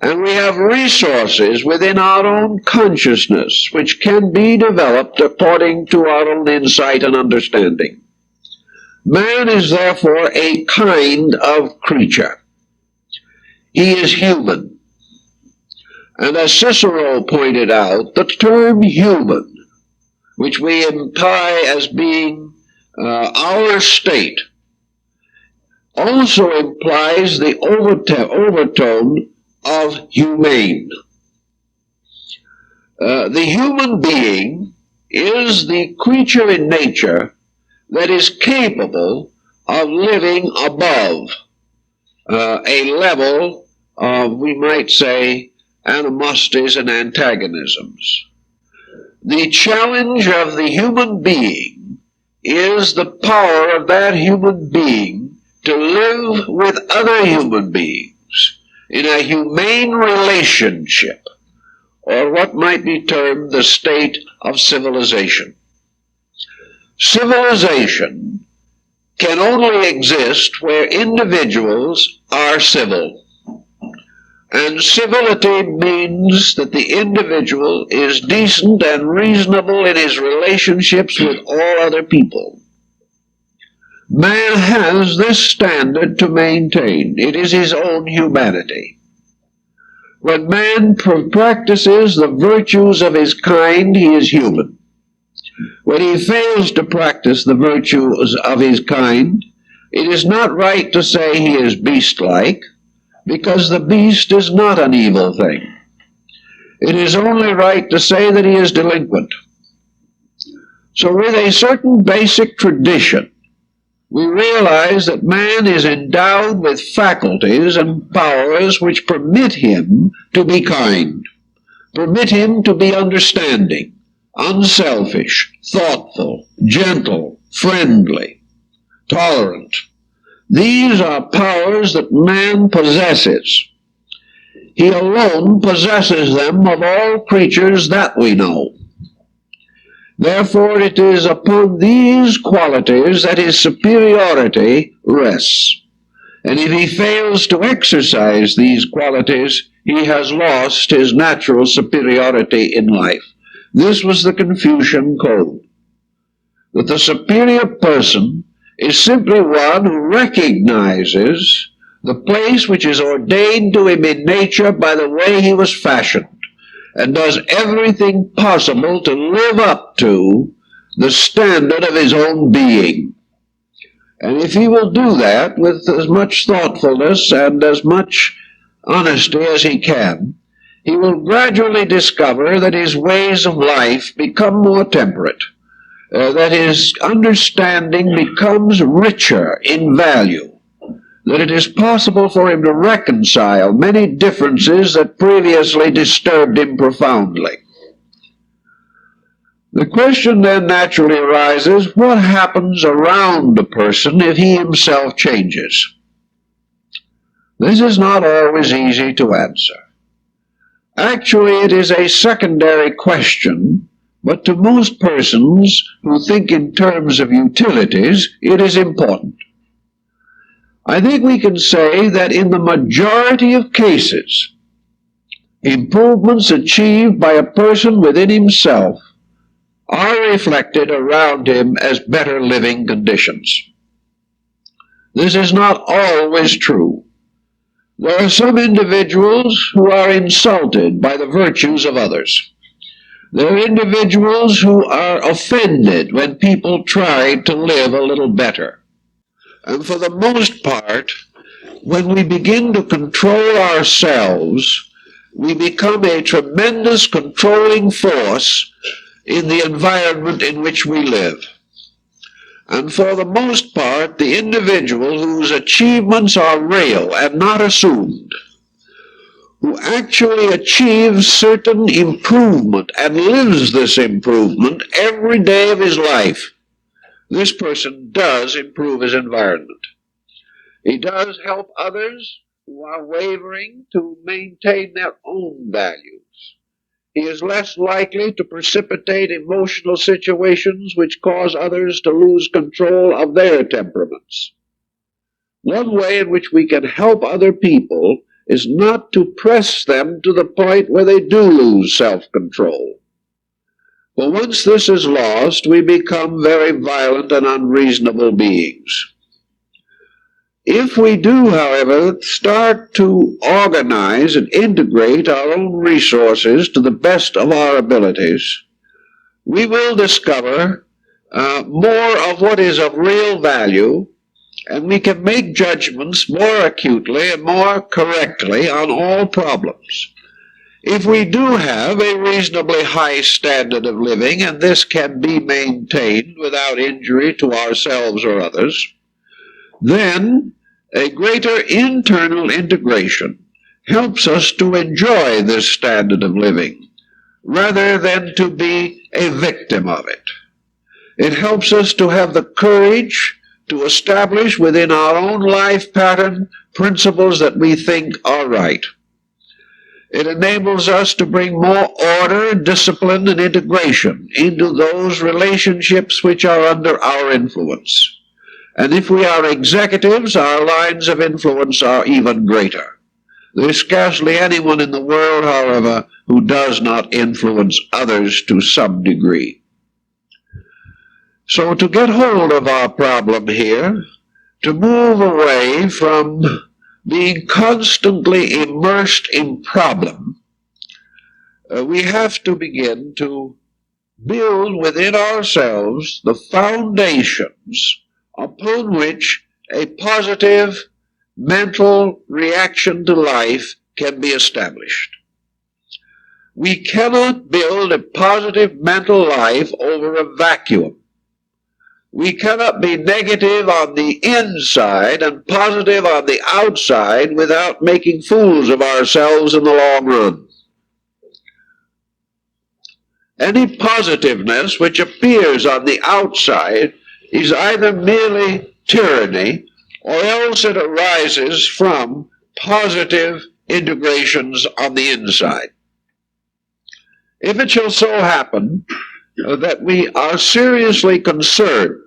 And we have resources within our own consciousness which can be developed according to our own insight and understanding. Man is therefore a kind of creature. He is human. And as Cicero pointed out, the term human, which we imply as being our state, also implies the overtone of humane. The human being is the creature in nature that is capable of living above a level of, we might say, animosities and antagonisms. The challenge of the human being is the power of that human being to live with other human beings in a humane relationship, or what might be termed the state of civilization. Civilization can only exist where individuals are civil. And civility means that the individual is decent and reasonable in his relationships with all other people. Man has this standard to maintain. It is his own humanity. When man practices the virtues of his kind, he is human. When he fails to practice the virtues of his kind, it is not right to say he is beast-like, because the beast is not an evil thing. It is only right to say that he is delinquent. So with a certain basic tradition, we realize that man is endowed with faculties and powers which permit him to be kind, permit him to be understanding, unselfish, thoughtful, gentle, friendly, tolerant. These are powers that man possesses. He alone possesses them of all creatures that we know. Therefore, it is upon these qualities that his superiority rests. And if he fails to exercise these qualities, he has lost his natural superiority in life. This was the Confucian code, that the superior person is simply one who recognizes the place which is ordained to him in nature by the way he was fashioned, and does everything possible to live up to the standard of his own being. And if he will do that with as much thoughtfulness and as much honesty as he can, he will gradually discover that his ways of life become more temperate, that his understanding becomes richer in value, that it is possible for him to reconcile many differences that previously disturbed him profoundly. The question then naturally arises, what happens around a person if he himself changes? This is not always easy to answer. Actually, it is a secondary question, but to most persons who think in terms of utilities, it is important. I think we can say that in the majority of cases, improvements achieved by a person within himself are reflected around him as better living conditions. This is not always true. There are some individuals who are insulted by the virtues of others. There are individuals who are offended when people try to live a little better. And for the most part, when we begin to control ourselves, we become a tremendous controlling force in the environment in which we live. And for the most part, the individual whose achievements are real and not assumed, who actually achieves certain improvement and lives this improvement every day of his life, this person does improve his environment. He does help others who are wavering to maintain their own values. He is less likely to precipitate emotional situations which cause others to lose control of their temperaments. One way in which we can help other people is not to press them to the point where they do lose self-control. But once this is lost, we become very violent and unreasonable beings. If we do, however, start to organize and integrate our own resources to the best of our abilities, we will discover more of what is of real value, and we can make judgments more acutely and more correctly on all problems. If we do have a reasonably high standard of living, and this can be maintained without injury to ourselves or others, then a greater internal integration helps us to enjoy this standard of living, rather than to be a victim of it. It helps us to have the courage to establish within our own life pattern principles that we think are right. It enables us to bring more order, discipline, and integration into those relationships which are under our influence. And if we are executives, our lines of influence are even greater. There is scarcely anyone in the world, however, who does not influence others to some degree. So to get hold of our problem here, to move away from being constantly immersed in problem, we have to begin to build within ourselves the foundations upon which a positive mental reaction to life can be established. We cannot build a positive mental life over a vacuum. We cannot be negative on the inside and positive on the outside without making fools of ourselves in the long run. Any positiveness which appears on the outside is either merely tyranny, or else it arises from positive integrations on the inside. If it shall so happen that we are seriously concerned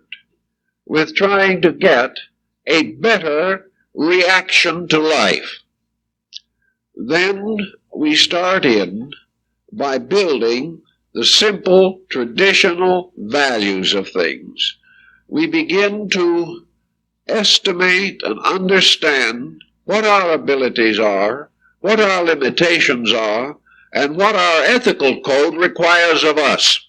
with trying to get a better reaction to life, then we start in by building the simple, traditional values of things. We begin to estimate and understand what our abilities are, what our limitations are, and what our ethical code requires of us.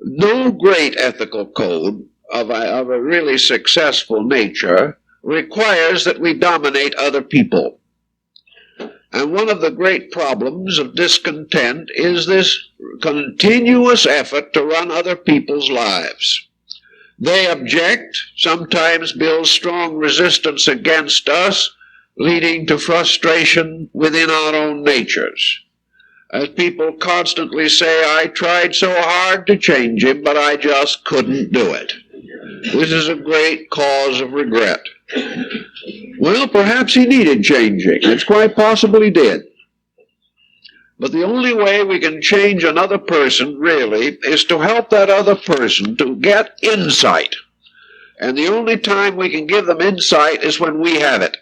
No great ethical code of a really successful nature requires that we dominate other people. And one of the great problems of discontent is this continuous effort to run other people's lives. They object, sometimes build strong resistance against us, leading to frustration within our own natures. As people constantly say, I tried so hard to change him, but I just couldn't do it. This is a great cause of regret. Well, perhaps he needed changing. It's quite possible he did. But the only way we can change another person, really, is to help that other person to get insight. And the only time we can give them insight is when we have it.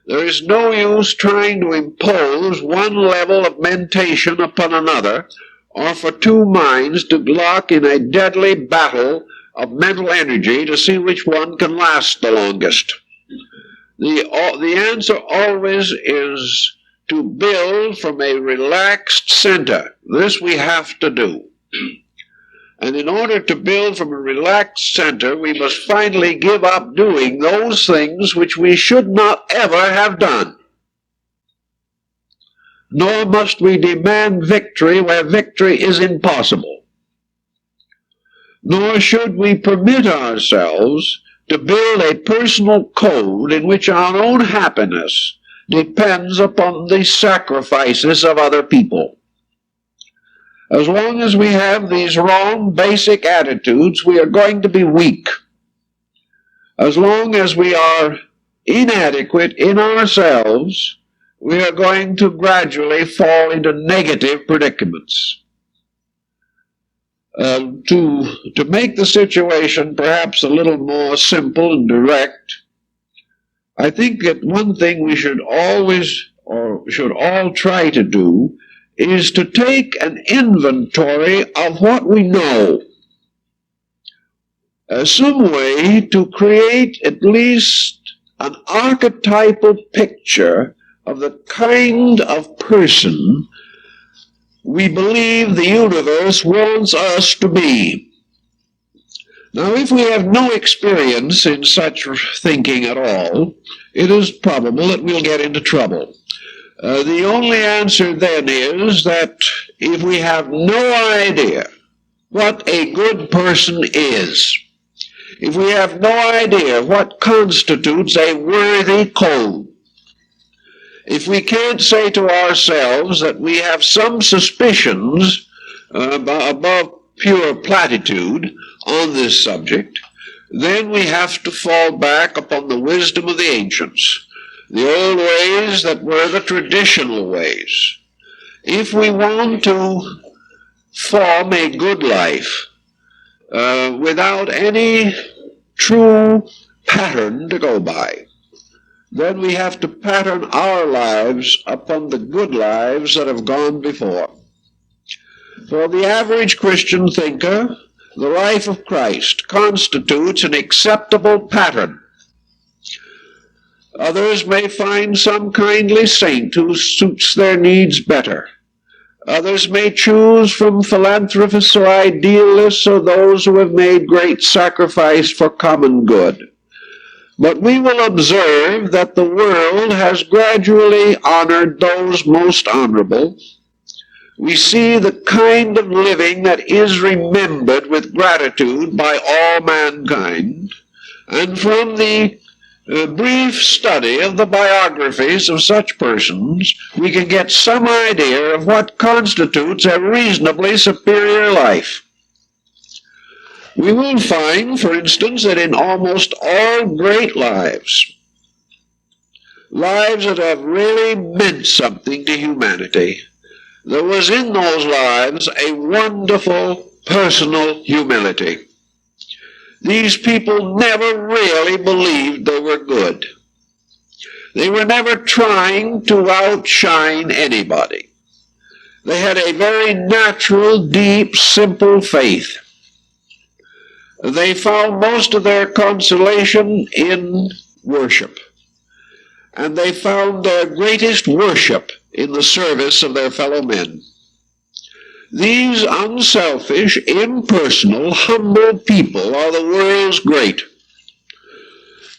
There is no use trying to impose one level of mentation upon another, or for two minds to lock in a deadly battle of mental energy to see which one can last the longest. The answer always is to build from a relaxed center. This we have to do. And in order to build from a relaxed center, we must finally give up doing those things which we should not ever have done. Nor must we demand victory where victory is impossible. Nor should we permit ourselves to build a personal code in which our own happiness depends upon the sacrifices of other people. As long as we have these wrong basic attitudes, we are going to be weak. As long as we are inadequate in ourselves, we are going to gradually fall into negative predicaments. To make the situation perhaps a little more simple and direct, I think that one thing we should always, or should all try to do, is to take an inventory of what we know. Some way to create at least an archetypal picture of the kind of person we believe the universe wants us to be. Now, if we have no experience in such thinking at all, it is probable that we'll get into trouble. The only answer then is that if we have no idea what a good person is, if we have no idea what constitutes a worthy code, if we can't say to ourselves that we have some suspicions above pure platitude on this subject, then we have to fall back upon the wisdom of the ancients, the old ways that were the traditional ways. If we want to form a good life without any true pattern to go by, then we have to pattern our lives upon the good lives that have gone before. For the average Christian thinker, the life of Christ constitutes an acceptable pattern. Others may find some kindly saint who suits their needs better. Others may choose from philanthropists or idealists or those who have made great sacrifice for common good. But we will observe that the world has gradually honored those most honorable. We see the kind of living that is remembered with gratitude by all mankind, and from the brief study of the biographies of such persons, we can get some idea of what constitutes a reasonably superior life. We will find, for instance, that in almost all great lives that have really meant something to humanity, there was in those lives a wonderful personal humility. These people never really believed they were good. They were never trying to outshine anybody. They had a very natural, deep, simple faith. They found most of their consolation in worship. And they found their greatest worship in the service of their fellow men. These unselfish, impersonal, humble people are the world's great.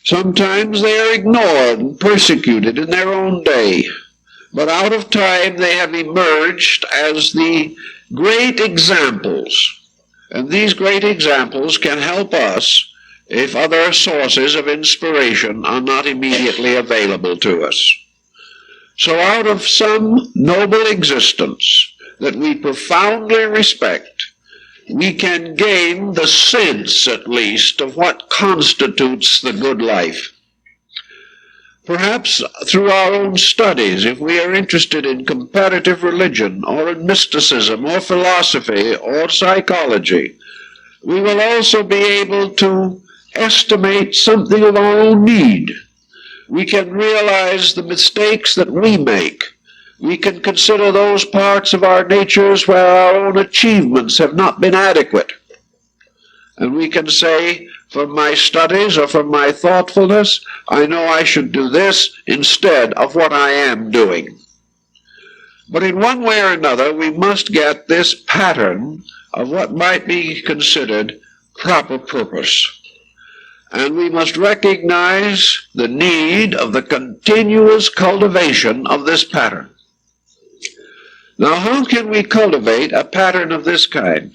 Sometimes they are ignored and persecuted in their own day, but out of time they have emerged as the great examples. And these great examples can help us if other sources of inspiration are not immediately available to us. So out of some noble existence that we profoundly respect, we can gain the sense, at least, of what constitutes the good life. Perhaps through our own studies, if we are interested in comparative religion, or in mysticism, or philosophy, or psychology, we will also be able to estimate something of our own need. We can realize the mistakes that we make. We can consider those parts of our natures where our own achievements have not been adequate. And we can say, from my studies or from my thoughtfulness, I know I should do this instead of what I am doing. But in one way or another, we must get this pattern of what might be considered proper purpose. And we must recognize the need of the continuous cultivation of this pattern. Now, how can we cultivate a pattern of this kind?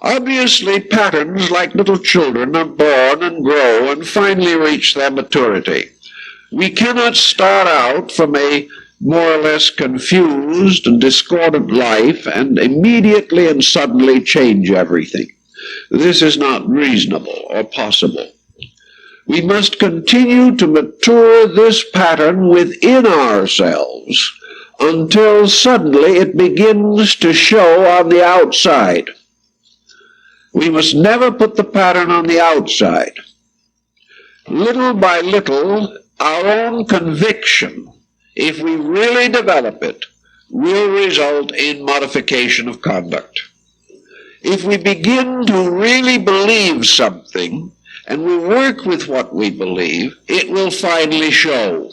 Obviously, patterns, like little children, are born and grow and finally reach their maturity. We cannot start out from a more or less confused and discordant life and immediately and suddenly change everything. This is not reasonable or possible. We must continue to mature this pattern within ourselves until suddenly it begins to show on the outside. We must never put the pattern on the outside. Little by little, our own conviction, if we really develop it, will result in modification of conduct. If we begin to really believe something, and we work with what we believe, it will finally show.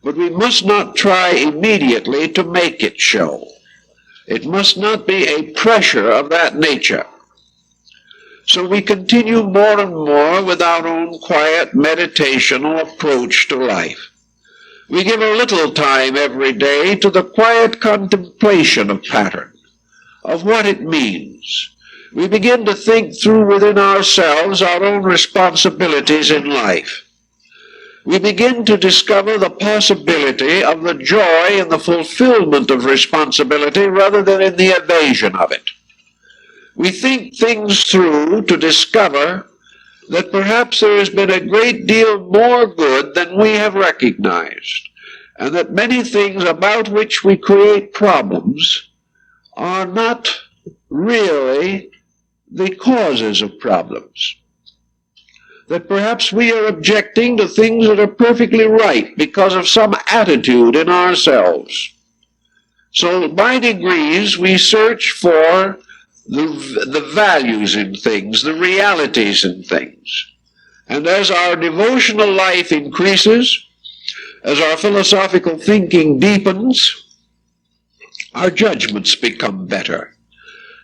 But we must not try immediately to make it show. It must not be a pressure of that nature. So we continue more and more with our own quiet meditational approach to life. We give a little time every day to the quiet contemplation of pattern, of what it means. We begin to think through within ourselves our own responsibilities in life. We begin to discover the possibility of the joy in the fulfillment of responsibility rather than in the evasion of it. We think things through to discover that perhaps there has been a great deal more good than we have recognized, and that many things about which we create problems are not really the causes of problems. That perhaps we are objecting to things that are perfectly right because of some attitude in ourselves. So by degrees we search for the values in things, the realities in things. And as our devotional life increases, as our philosophical thinking deepens, our judgments become better.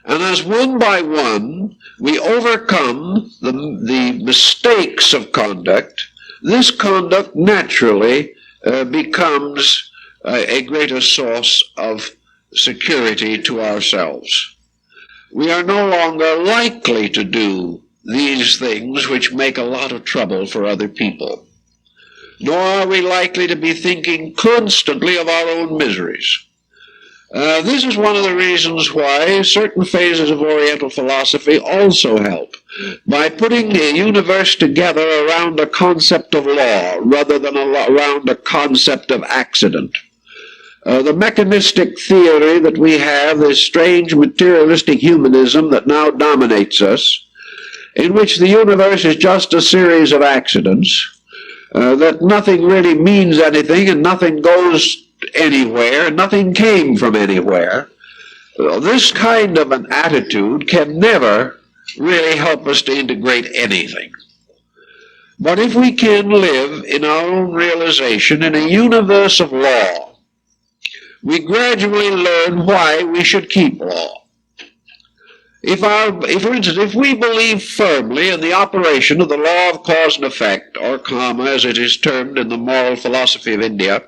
And as one by one we overcome the mistakes of conduct, this conduct naturally becomes a greater source of security to ourselves. We are no longer likely to do these things which make a lot of trouble for other people, nor are we likely to be thinking constantly of our own miseries. This is one of the reasons why certain phases of Oriental philosophy also help, by putting the universe together around a concept of law rather than around a concept of accident. The mechanistic theory that we have, this strange materialistic humanism that now dominates us, in which the universe is just a series of accidents, that nothing really means anything and nothing goes anywhere, nothing came from anywhere. This kind of an attitude can never really help us to integrate anything. But if we can live in our own realization in a universe of law, we gradually learn why we should keep law. For instance, if we believe firmly in the operation of the law of cause and effect, or karma as it is termed in the moral philosophy of India,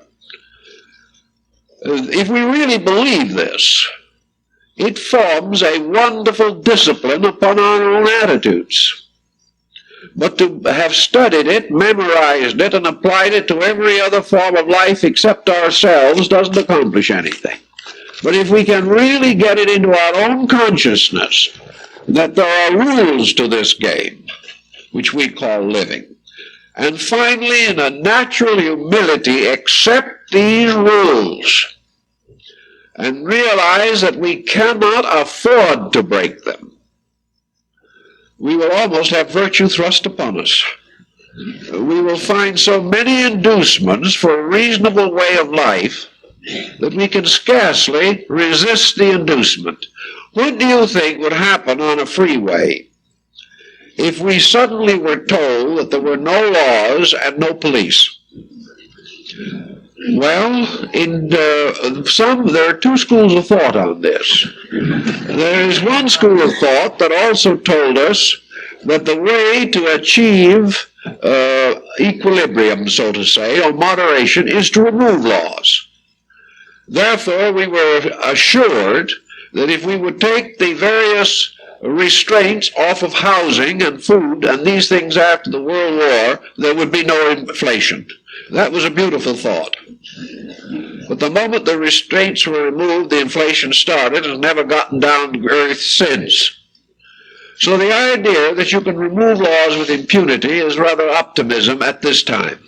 if we really believe this, it forms a wonderful discipline upon our own attitudes. But to have studied it, memorized it, and applied it to every other form of life except ourselves doesn't accomplish anything. But if we can really get it into our own consciousness that there are rules to this game, which we call living, and finally, in a natural humility, accept these rules and realize that we cannot afford to break them, we will almost have virtue thrust upon us. We will find so many inducements for a reasonable way of life that we can scarcely resist the inducement. What do you think would happen on a freeway if we suddenly were told that there were no laws and no police? Well, there are two schools of thought on this. There is one school of thought that also told us that the way to achieve equilibrium, so to say, or moderation, is to remove laws. Therefore, we were assured that if we would take the various restraints off of housing and food and these things after the World War, there would be no inflation. That was a beautiful thought. But the moment the restraints were removed, the inflation started and has never gotten down to earth since. So the idea that you can remove laws with impunity is rather optimism at this time.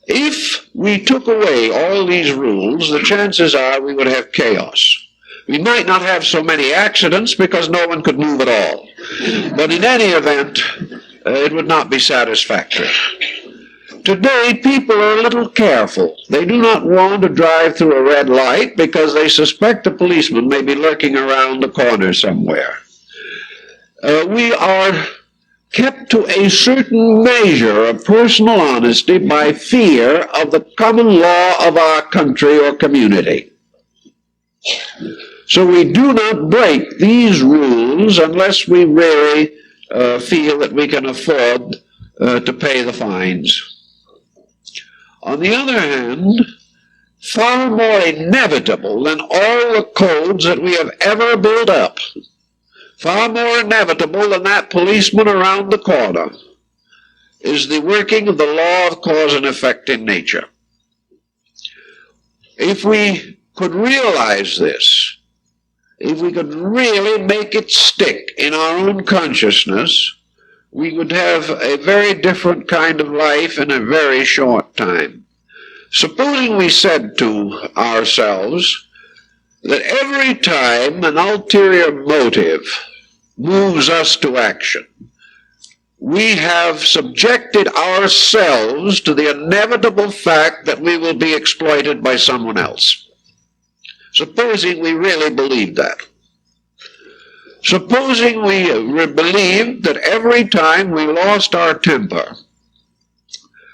If we took away all these rules, the chances are we would have chaos. We might not have so many accidents because no one could move at all. But in any event, it would not be satisfactory. Today, people are a little careful. They do not want to drive through a red light because they suspect a policeman may be lurking around the corner somewhere. We are kept to a certain measure of personal honesty by fear of the common law of our country or community. So we do not break these rules unless we really feel that we can afford to pay the fines. On the other hand, far more inevitable than all the codes that we have ever built up, far more inevitable than that policeman around the corner, is the working of the law of cause and effect in nature. If we could realize this, if we could really make it stick in our own consciousness, we would have a very different kind of life in a very short time. Supposing we said to ourselves that every time an ulterior motive moves us to action, we have subjected ourselves to the inevitable fact that we will be exploited by someone else. Supposing we really believed that. Supposing we believed that every time we lost our temper,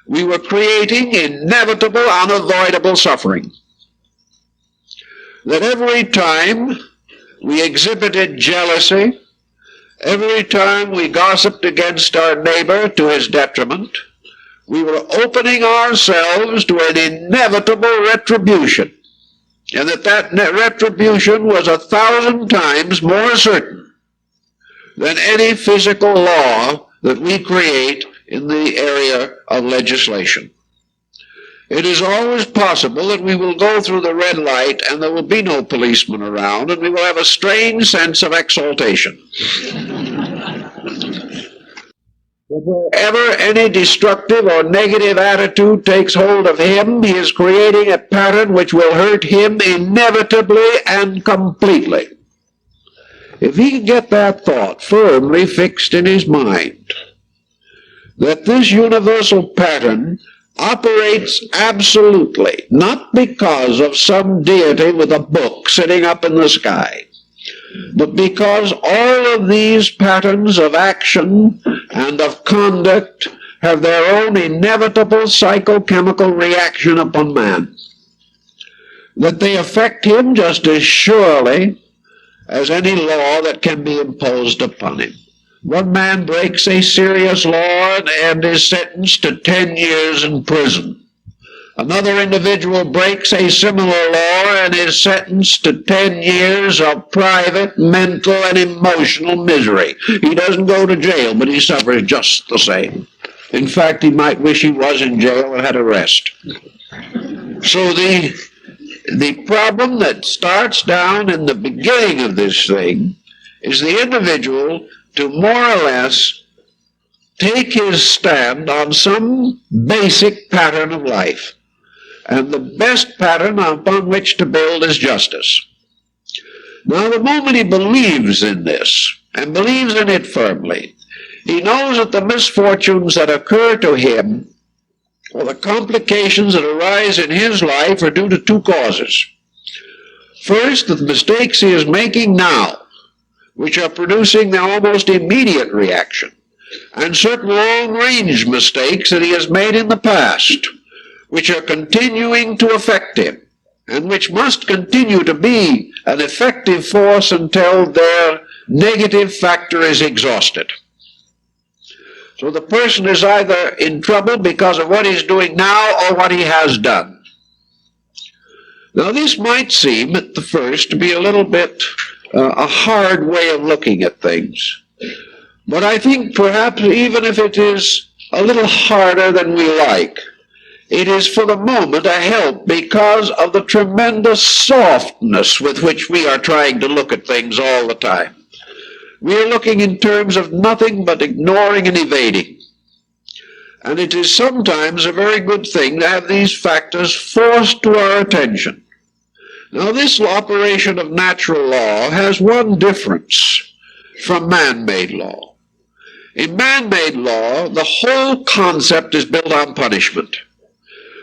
we were creating inevitable, unavoidable suffering. That every time we exhibited jealousy, every time we gossiped against our neighbor to his detriment, we were opening ourselves to an inevitable retribution, and that retribution was 1,000 times more certain than any physical law that we create in the area of legislation. It is always possible that we will go through the red light and there will be no policeman around, and we will have a strange sense of exaltation. Wherever any destructive or negative attitude takes hold of him, he is creating a pattern which will hurt him inevitably and completely. If he can get that thought firmly fixed in his mind, that this universal pattern operates absolutely, not because of some deity with a book sitting up in the sky, but because all of these patterns of action and of conduct have their own inevitable psychochemical reaction upon man, that they affect him just as surely as any law that can be imposed upon him. One man breaks a serious law and is sentenced to 10 years in prison. Another individual breaks a similar law and is sentenced to 10 years of private, mental, and emotional misery. He doesn't go to jail, but he suffers just the same. In fact, he might wish he was in jail and had a rest. So the problem that starts down in the beginning of this thing is the individual to more or less take his stand on some basic pattern of life. And the best pattern upon which to build is justice. Now, the moment he believes in this, and believes in it firmly, he knows that the misfortunes that occur to him, or the complications that arise in his life, are due to two causes. First, the mistakes he is making now, which are producing the almost immediate reaction, and certain long-range mistakes that he has made in the past, which are continuing to affect him, and which must continue to be an effective force until their negative factor is exhausted. So the person is either in trouble because of what he's doing now or what he has done. Now this might seem at the first to be a little bit a hard way of looking at things. But I think perhaps even if it is a little harder than we like, it is for the moment a help because of the tremendous softness with which we are trying to look at things all the time. We are looking in terms of nothing but ignoring and evading. And it is sometimes a very good thing to have these factors forced to our attention. Now, this operation of natural law has one difference from man-made law. In man-made law, the whole concept is built on punishment.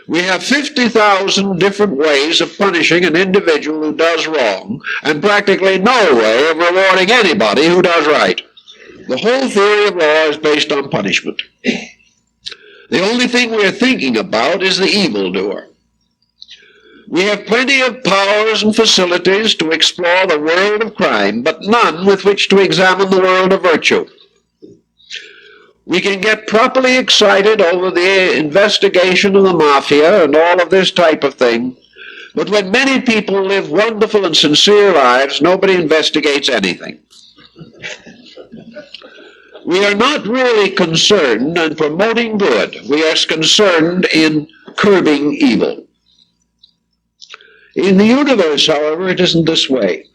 We have 50,000 different ways of punishing an individual who does wrong, and practically no way of rewarding anybody who does right. The whole theory of law is based on punishment. The only thing we're thinking about is the evildoer. We have plenty of powers and facilities to explore the world of crime, but none with which to examine the world of virtue. We can get properly excited over the investigation of the mafia and all of this type of thing, but when many people live wonderful and sincere lives, nobody investigates anything. We are not really concerned in promoting good. We are concerned in curbing evil. In the universe, however, it isn't this way.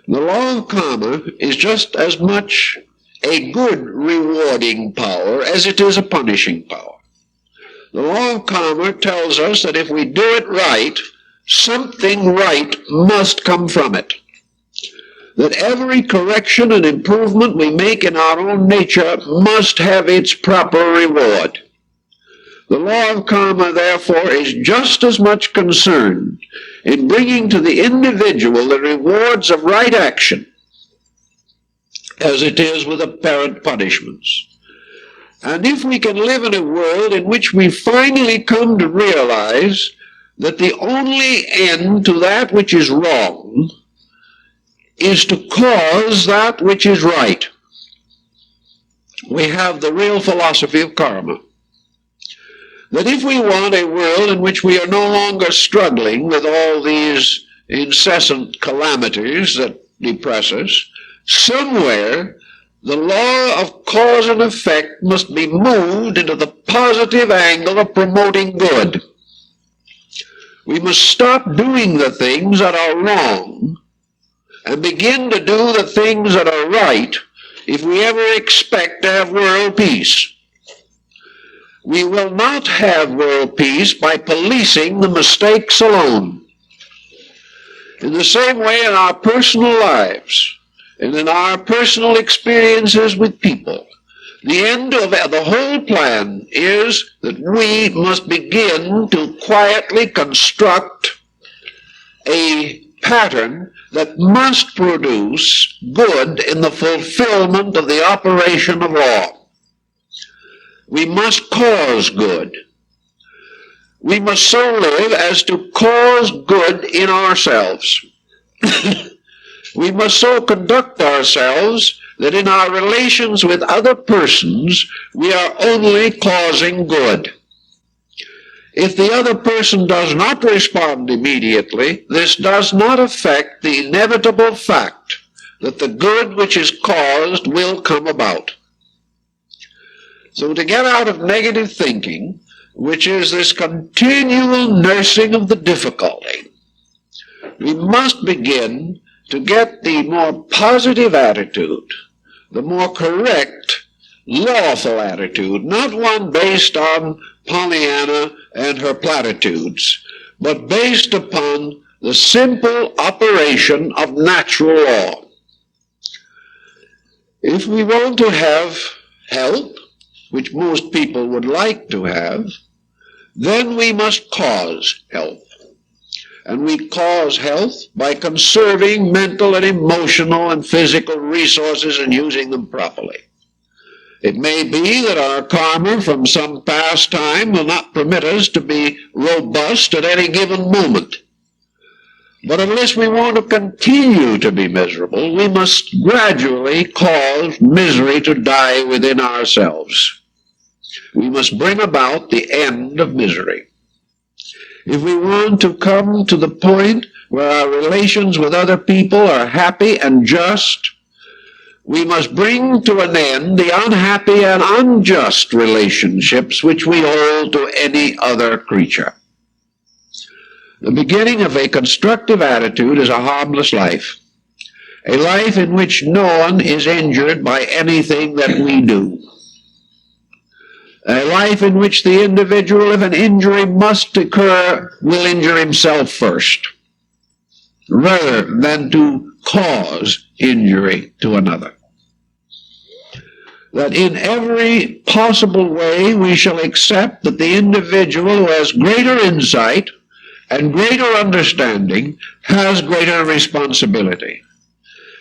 The law of karma is just as much a good rewarding power as it is a punishing power. The law of karma tells us that if we do it right, something right must come from it. That every correction and improvement we make in our own nature must have its proper reward. The law of karma, therefore, is just as much concerned in bringing to the individual the rewards of right action as it is with apparent punishments. And if we can live in a world in which we finally come to realize that the only end to that which is wrong is to cause that which is right, we have the real philosophy of karma. That if we want a world in which we are no longer struggling with all these incessant calamities that depress us, somewhere the law of cause and effect must be moved into the positive angle of promoting good. We must stop doing the things that are wrong and begin to do the things that are right if we ever expect to have world peace. We will not have world peace by policing the mistakes alone. In the same way in our personal lives and in our personal experiences with people, the end of the whole plan is that we must begin to quietly construct a pattern that must produce good in the fulfillment of the operation of law. We must cause good. We must so live as to cause good in ourselves. We must so conduct ourselves that in our relations with other persons we are only causing good. If the other person does not respond immediately, this does not affect the inevitable fact that the good which is caused will come about. So to get out of negative thinking, which is this continual nursing of the difficulty, we must begin to get the more positive attitude, the more correct, lawful attitude, not one based on Pollyanna and her platitudes, but based upon the simple operation of natural law. If we want to have help, which most people would like to have, then we must cause health. And we cause health by conserving mental and emotional and physical resources and using them properly. It may be that our karma from some past time will not permit us to be robust at any given moment. But unless we want to continue to be miserable, we must gradually cause misery to die within ourselves. We must bring about the end of misery. If we want to come to the point where our relations with other people are happy and just, we must bring to an end the unhappy and unjust relationships which we hold to any other creature. The beginning of a constructive attitude is a harmless life, a life in which no one is injured by anything that we do, a life in which the individual, if an injury must occur, will injure himself first, rather than to cause injury to another. That in every possible way we shall accept that the individual who has greater insight and greater understanding has greater responsibility.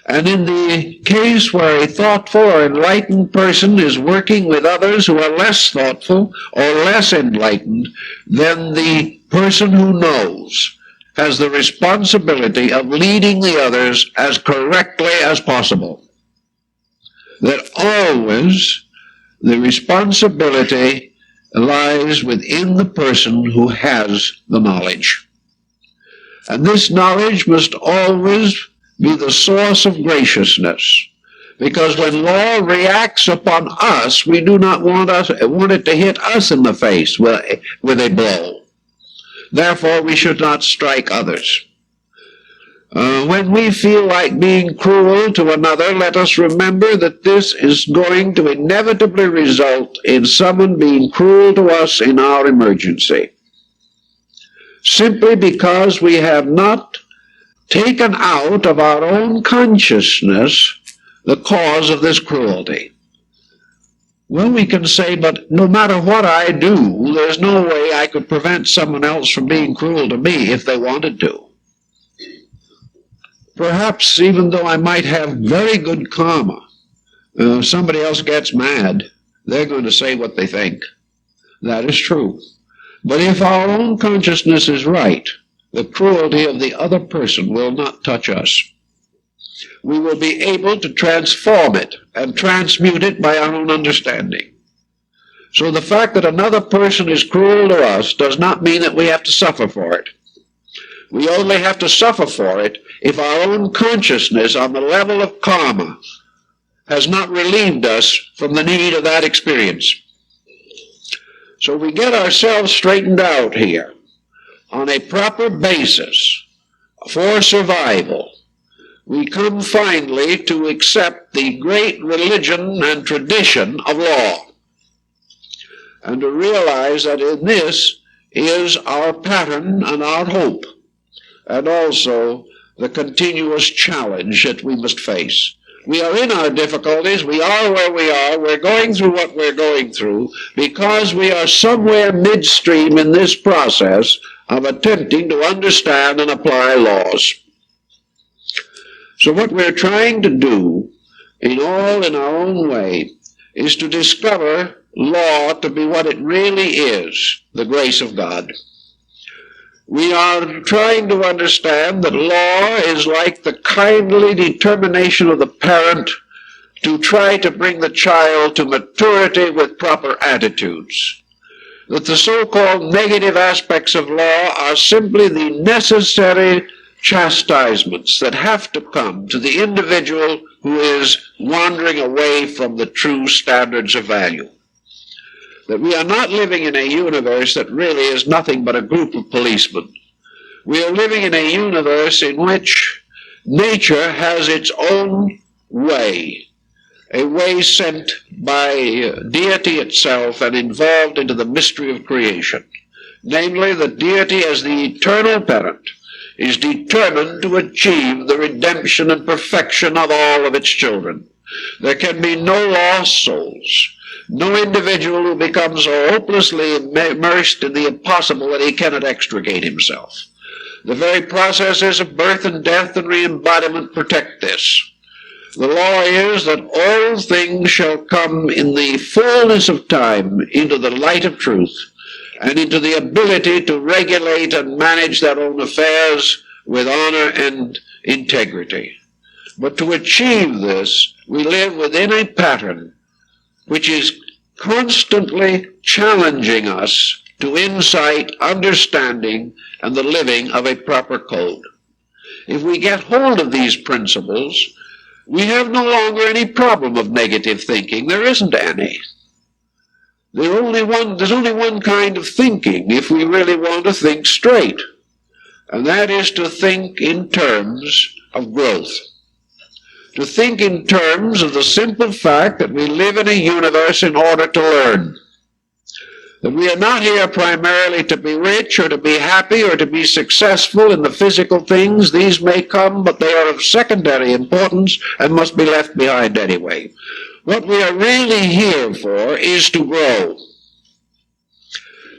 And in the case where a thoughtful or enlightened person is working with others who are less thoughtful or less enlightened, then the person who knows has the responsibility of leading the others as correctly as possible. That always the responsibility lies within the person who has the knowledge. And this knowledge must always be the source of graciousness, because when law reacts upon us, we do not want it to hit us in the face with a blow. Therefore, we should not strike others. When we feel like being cruel to another, let us remember that this is going to inevitably result in someone being cruel to us in our emergency, simply because we have not taken out of our own consciousness the cause of this cruelty. Well, we can say, but no matter what I do, there's no way I could prevent someone else from being cruel to me if they wanted to. Perhaps even though I might have very good karma, if somebody else gets mad, they're going to say what they think. That is true. But if our own consciousness is right, the cruelty of the other person will not touch us. We will be able to transform it and transmute it by our own understanding. So the fact that another person is cruel to us does not mean that we have to suffer for it. We only have to suffer for it if our own consciousness on the level of karma has not relieved us from the need of that experience. So we get ourselves straightened out here on a proper basis for survival. We come finally to accept the great religion and tradition of law, and to realize that in this is our pattern and our hope, and also the continuous challenge that we must face. We are in our difficulties, we are where we are, we're going through what we're going through, because we are somewhere midstream in this process of attempting to understand and apply laws. So what we're trying to do, in our own way, is to discover law to be what it really is, the grace of God. We are trying to understand that law is like the kindly determination of the parent to try to bring the child to maturity with proper attitudes. that the so-called negative aspects of law are simply the necessary chastisements that have to come to the individual who is wandering away from the true standards of value. That we are not living in a universe that really is nothing but a group of policemen. We are living in a universe in which nature has its own way, a way sent by deity itself and involved into the mystery of creation. Namely, that deity as the eternal parent is determined to achieve the redemption and perfection of all of its children. There can be no lost souls, no individual who becomes so hopelessly immersed in the impossible that he cannot extricate himself. The very processes of birth and death and re-embodiment protect this. The law is that all things shall come in the fullness of time into the light of truth and into the ability to regulate and manage their own affairs with honor and integrity. But to achieve this, we live within a pattern which is constantly challenging us to insight, understanding, and the living of a proper code. If we get hold of these principles, we have no longer any problem of negative thinking. There isn't any. There's only one kind of thinking if we really want to think straight, and that is to think in terms of growth. To think in terms of the simple fact that we live in a universe in order to learn. That we are not here primarily to be rich or to be happy or to be successful in the physical things. These may come, but they are of secondary importance and must be left behind anyway. What we are really here for is to grow.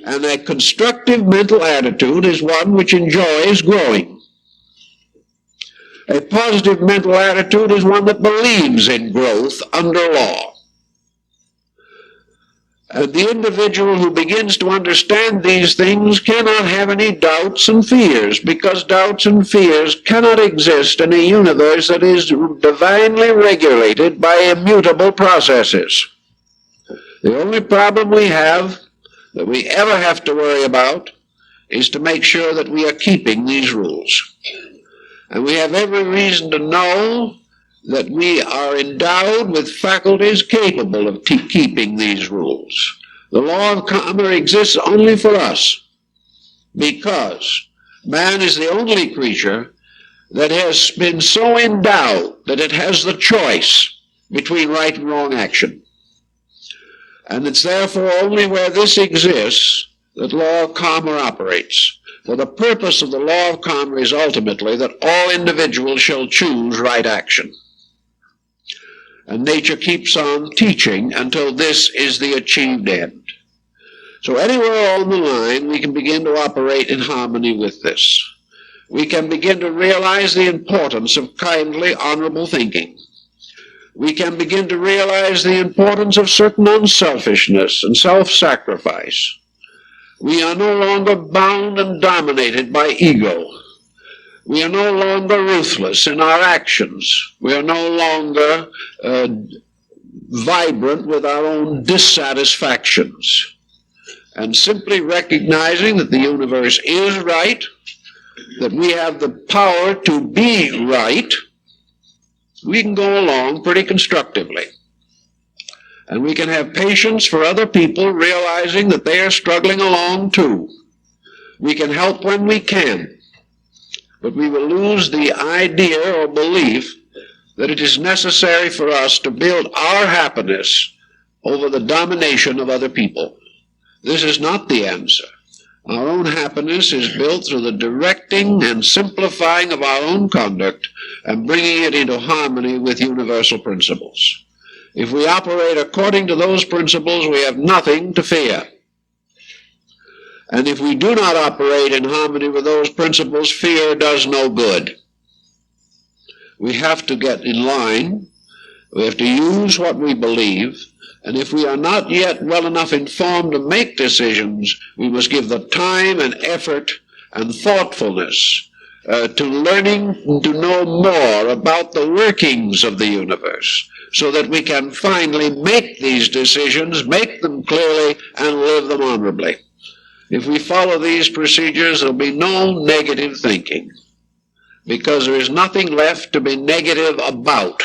And a constructive mental attitude is one which enjoys growing. A positive mental attitude is one that believes in growth under law. And the individual who begins to understand these things cannot have any doubts and fears, because doubts and fears cannot exist in a universe that is divinely regulated by immutable processes. The only problem we have, that we ever have to worry about, is to make sure that we are keeping these rules. And we have every reason to know that we are endowed with faculties capable of keeping these rules. The law of karma exists only for us, because man is the only creature that has been so endowed that it has the choice between right and wrong action. And it's therefore only where this exists that law of karma operates. For the purpose of the law of karma is ultimately that all individuals shall choose right action. And nature keeps on teaching until this is the achieved end. So anywhere along the line, we can begin to operate in harmony with this. We can begin to realize the importance of kindly, honorable thinking. We can begin to realize the importance of certain unselfishness and self-sacrifice. We are no longer bound and dominated by ego. We are no longer ruthless in our actions. We are no longer vibrant with our own dissatisfactions. And simply recognizing that the universe is right, that we have the power to be right, we can go along pretty constructively. And we can have patience for other people, realizing that they are struggling along too. We can help when we can. But we will lose the idea or belief that it is necessary for us to build our happiness over the domination of other people. This is not the answer. Our own happiness is built through the directing and simplifying of our own conduct and bringing it into harmony with universal principles. If we operate according to those principles, we have nothing to fear. And if we do not operate in harmony with those principles, fear does no good. We have to get in line. We have to use what we believe. And if we are not yet well enough informed to make decisions, we must give the time and effort and thoughtfulness to learning to know more about the workings of the universe, so that we can finally make these decisions, make them clearly, and live them honorably. If we follow these procedures, there will be no negative thinking, because there is nothing left to be negative about.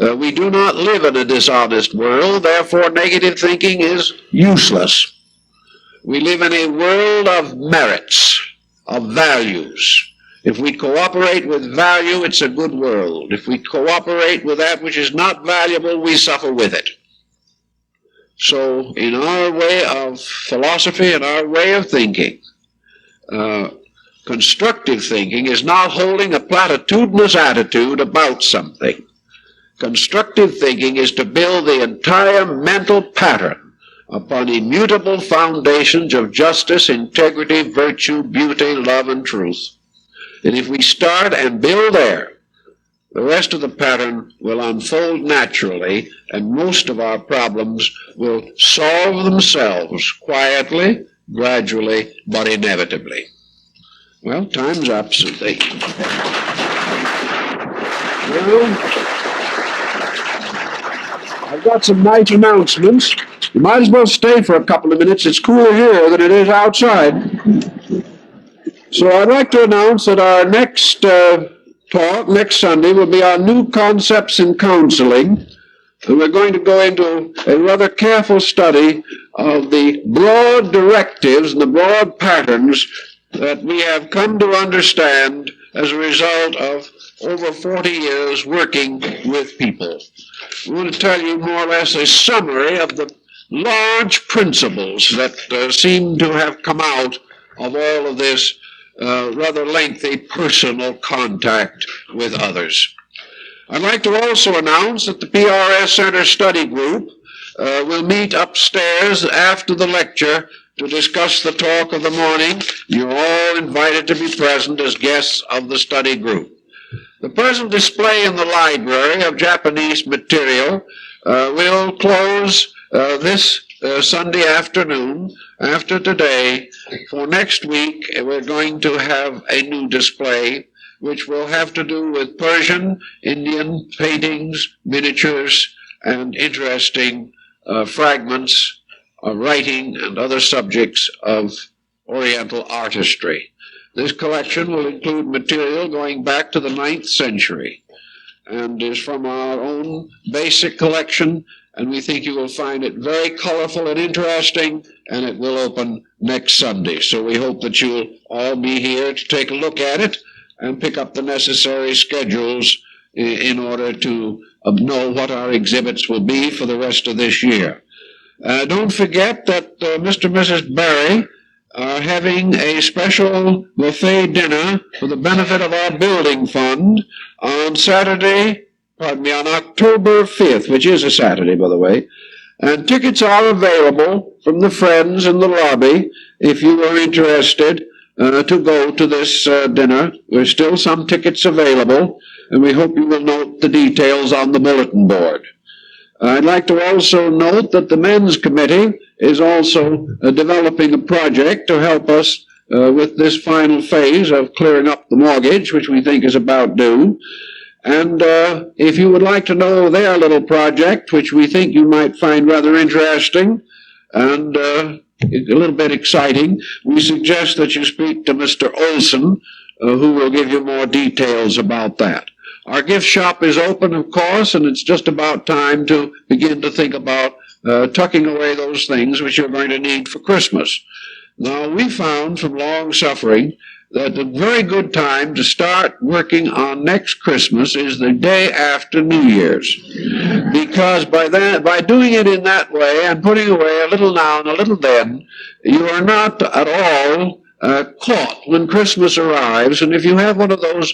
We do not live in a dishonest world, therefore negative thinking is useless. We live in a world of merits, of values. If we cooperate with value, it's a good world. If we cooperate with that which is not valuable, we suffer with it. So in our way of philosophy and our way of thinking, constructive thinking is not holding a platitudinous attitude about something. Constructive thinking is to build the entire mental pattern upon immutable foundations of justice, integrity, virtue, beauty, love, and truth. And if we start and build there, the rest of the pattern will unfold naturally, and most of our problems will solve themselves quietly, gradually, but inevitably. Well, time's up, so I've got some nice announcements. You might as well stay for a couple of minutes. It's cooler here than it is outside. So I'd like to announce that our next talk, next Sunday, will be on new concepts in counseling. And we're going to go into a rather careful study of the broad directives and the broad patterns that we have come to understand as a result of over 40 years working with people. I want to tell you more or less a summary of the large principles that seem to have come out of all of this rather lengthy personal contact with others. I'd like to also announce that the PRS Center Study Group will meet upstairs after the lecture to discuss the talk of the morning. You're all invited to be present as guests of the study group. The present display in the library of Japanese material will close this Sunday afternoon. After today, for next week, we're going to have a new display which will have to do with Persian, Indian paintings, miniatures, and interesting fragments of writing and other subjects of Oriental artistry. This collection will include material going back to the 9th century and is from our own basic collection, and we think you will find it very colorful and interesting, and it will open next Sunday. So we hope that you'll all be here to take a look at it and pick up the necessary schedules in order to know what our exhibits will be for the rest of this year. Don't forget that Mr. and Mrs. Barry are having a special buffet dinner for the benefit of our building fund on on October 5th, which is a Saturday, by the way. And tickets are available from the friends in the lobby if you are interested to go to this dinner. There's still some tickets available, and we hope you will note the details on the bulletin board. I'd like to also note that the Men's Committee is also developing a project to help us with this final phase of clearing up the mortgage, which we think is about due. And if you would like to know their little project, which we think you might find rather interesting and a little bit exciting, we suggest that you speak to Mr. Olson, who will give you more details about that. Our gift shop is open, of course, and it's just about time to begin to think about tucking away those things which you're going to need for Christmas. Now, we found from long suffering that a very good time to start working on next Christmas is the day after New Year's. Because by doing it in that way and putting away a little now and a little then, you are not at all caught when Christmas arrives. And if you have one of those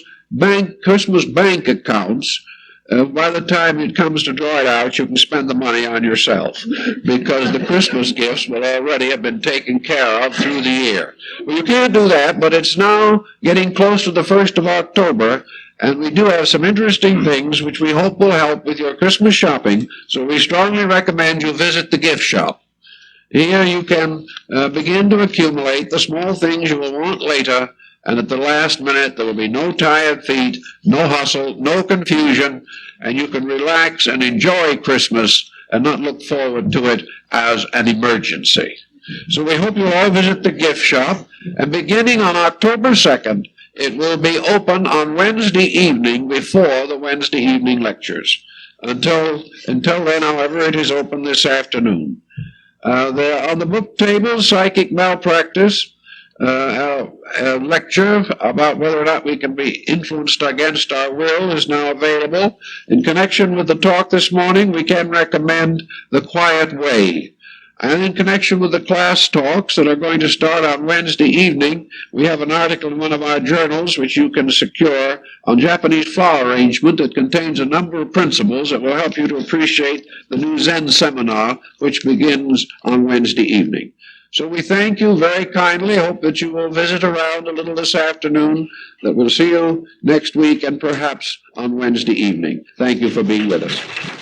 Christmas bank accounts, by the time it comes to draw it out, you can spend the money on yourself, because the Christmas gifts will already have been taken care of through the year. Well, you can't do that, but it's now getting close to the 1st of October, and we do have some interesting things which we hope will help with your Christmas shopping, so we strongly recommend you visit the gift shop. Here you can begin to accumulate the small things you will want later, and at the last minute there will be no tired feet, no hustle, no confusion, and you can relax and enjoy Christmas and not look forward to it as an emergency. So we hope you'll all visit the gift shop, and beginning on October 2nd, it will be open on Wednesday evening before the Wednesday evening lectures. Until then, however, it is open this afternoon. There on the book table, Psychic Malpractice, a lecture about whether or not we can be influenced against our will is now available. In connection with the talk this morning, we can recommend The Quiet Way. And in connection with the class talks that are going to start on Wednesday evening, we have an article in one of our journals which you can secure on Japanese flower arrangement. It contains a number of principles that will help you to appreciate the new Zen seminar, which begins on Wednesday evening. So we thank you very kindly. Hope that you will visit around a little this afternoon, that we'll see you next week and perhaps on Wednesday evening. Thank you for being with us.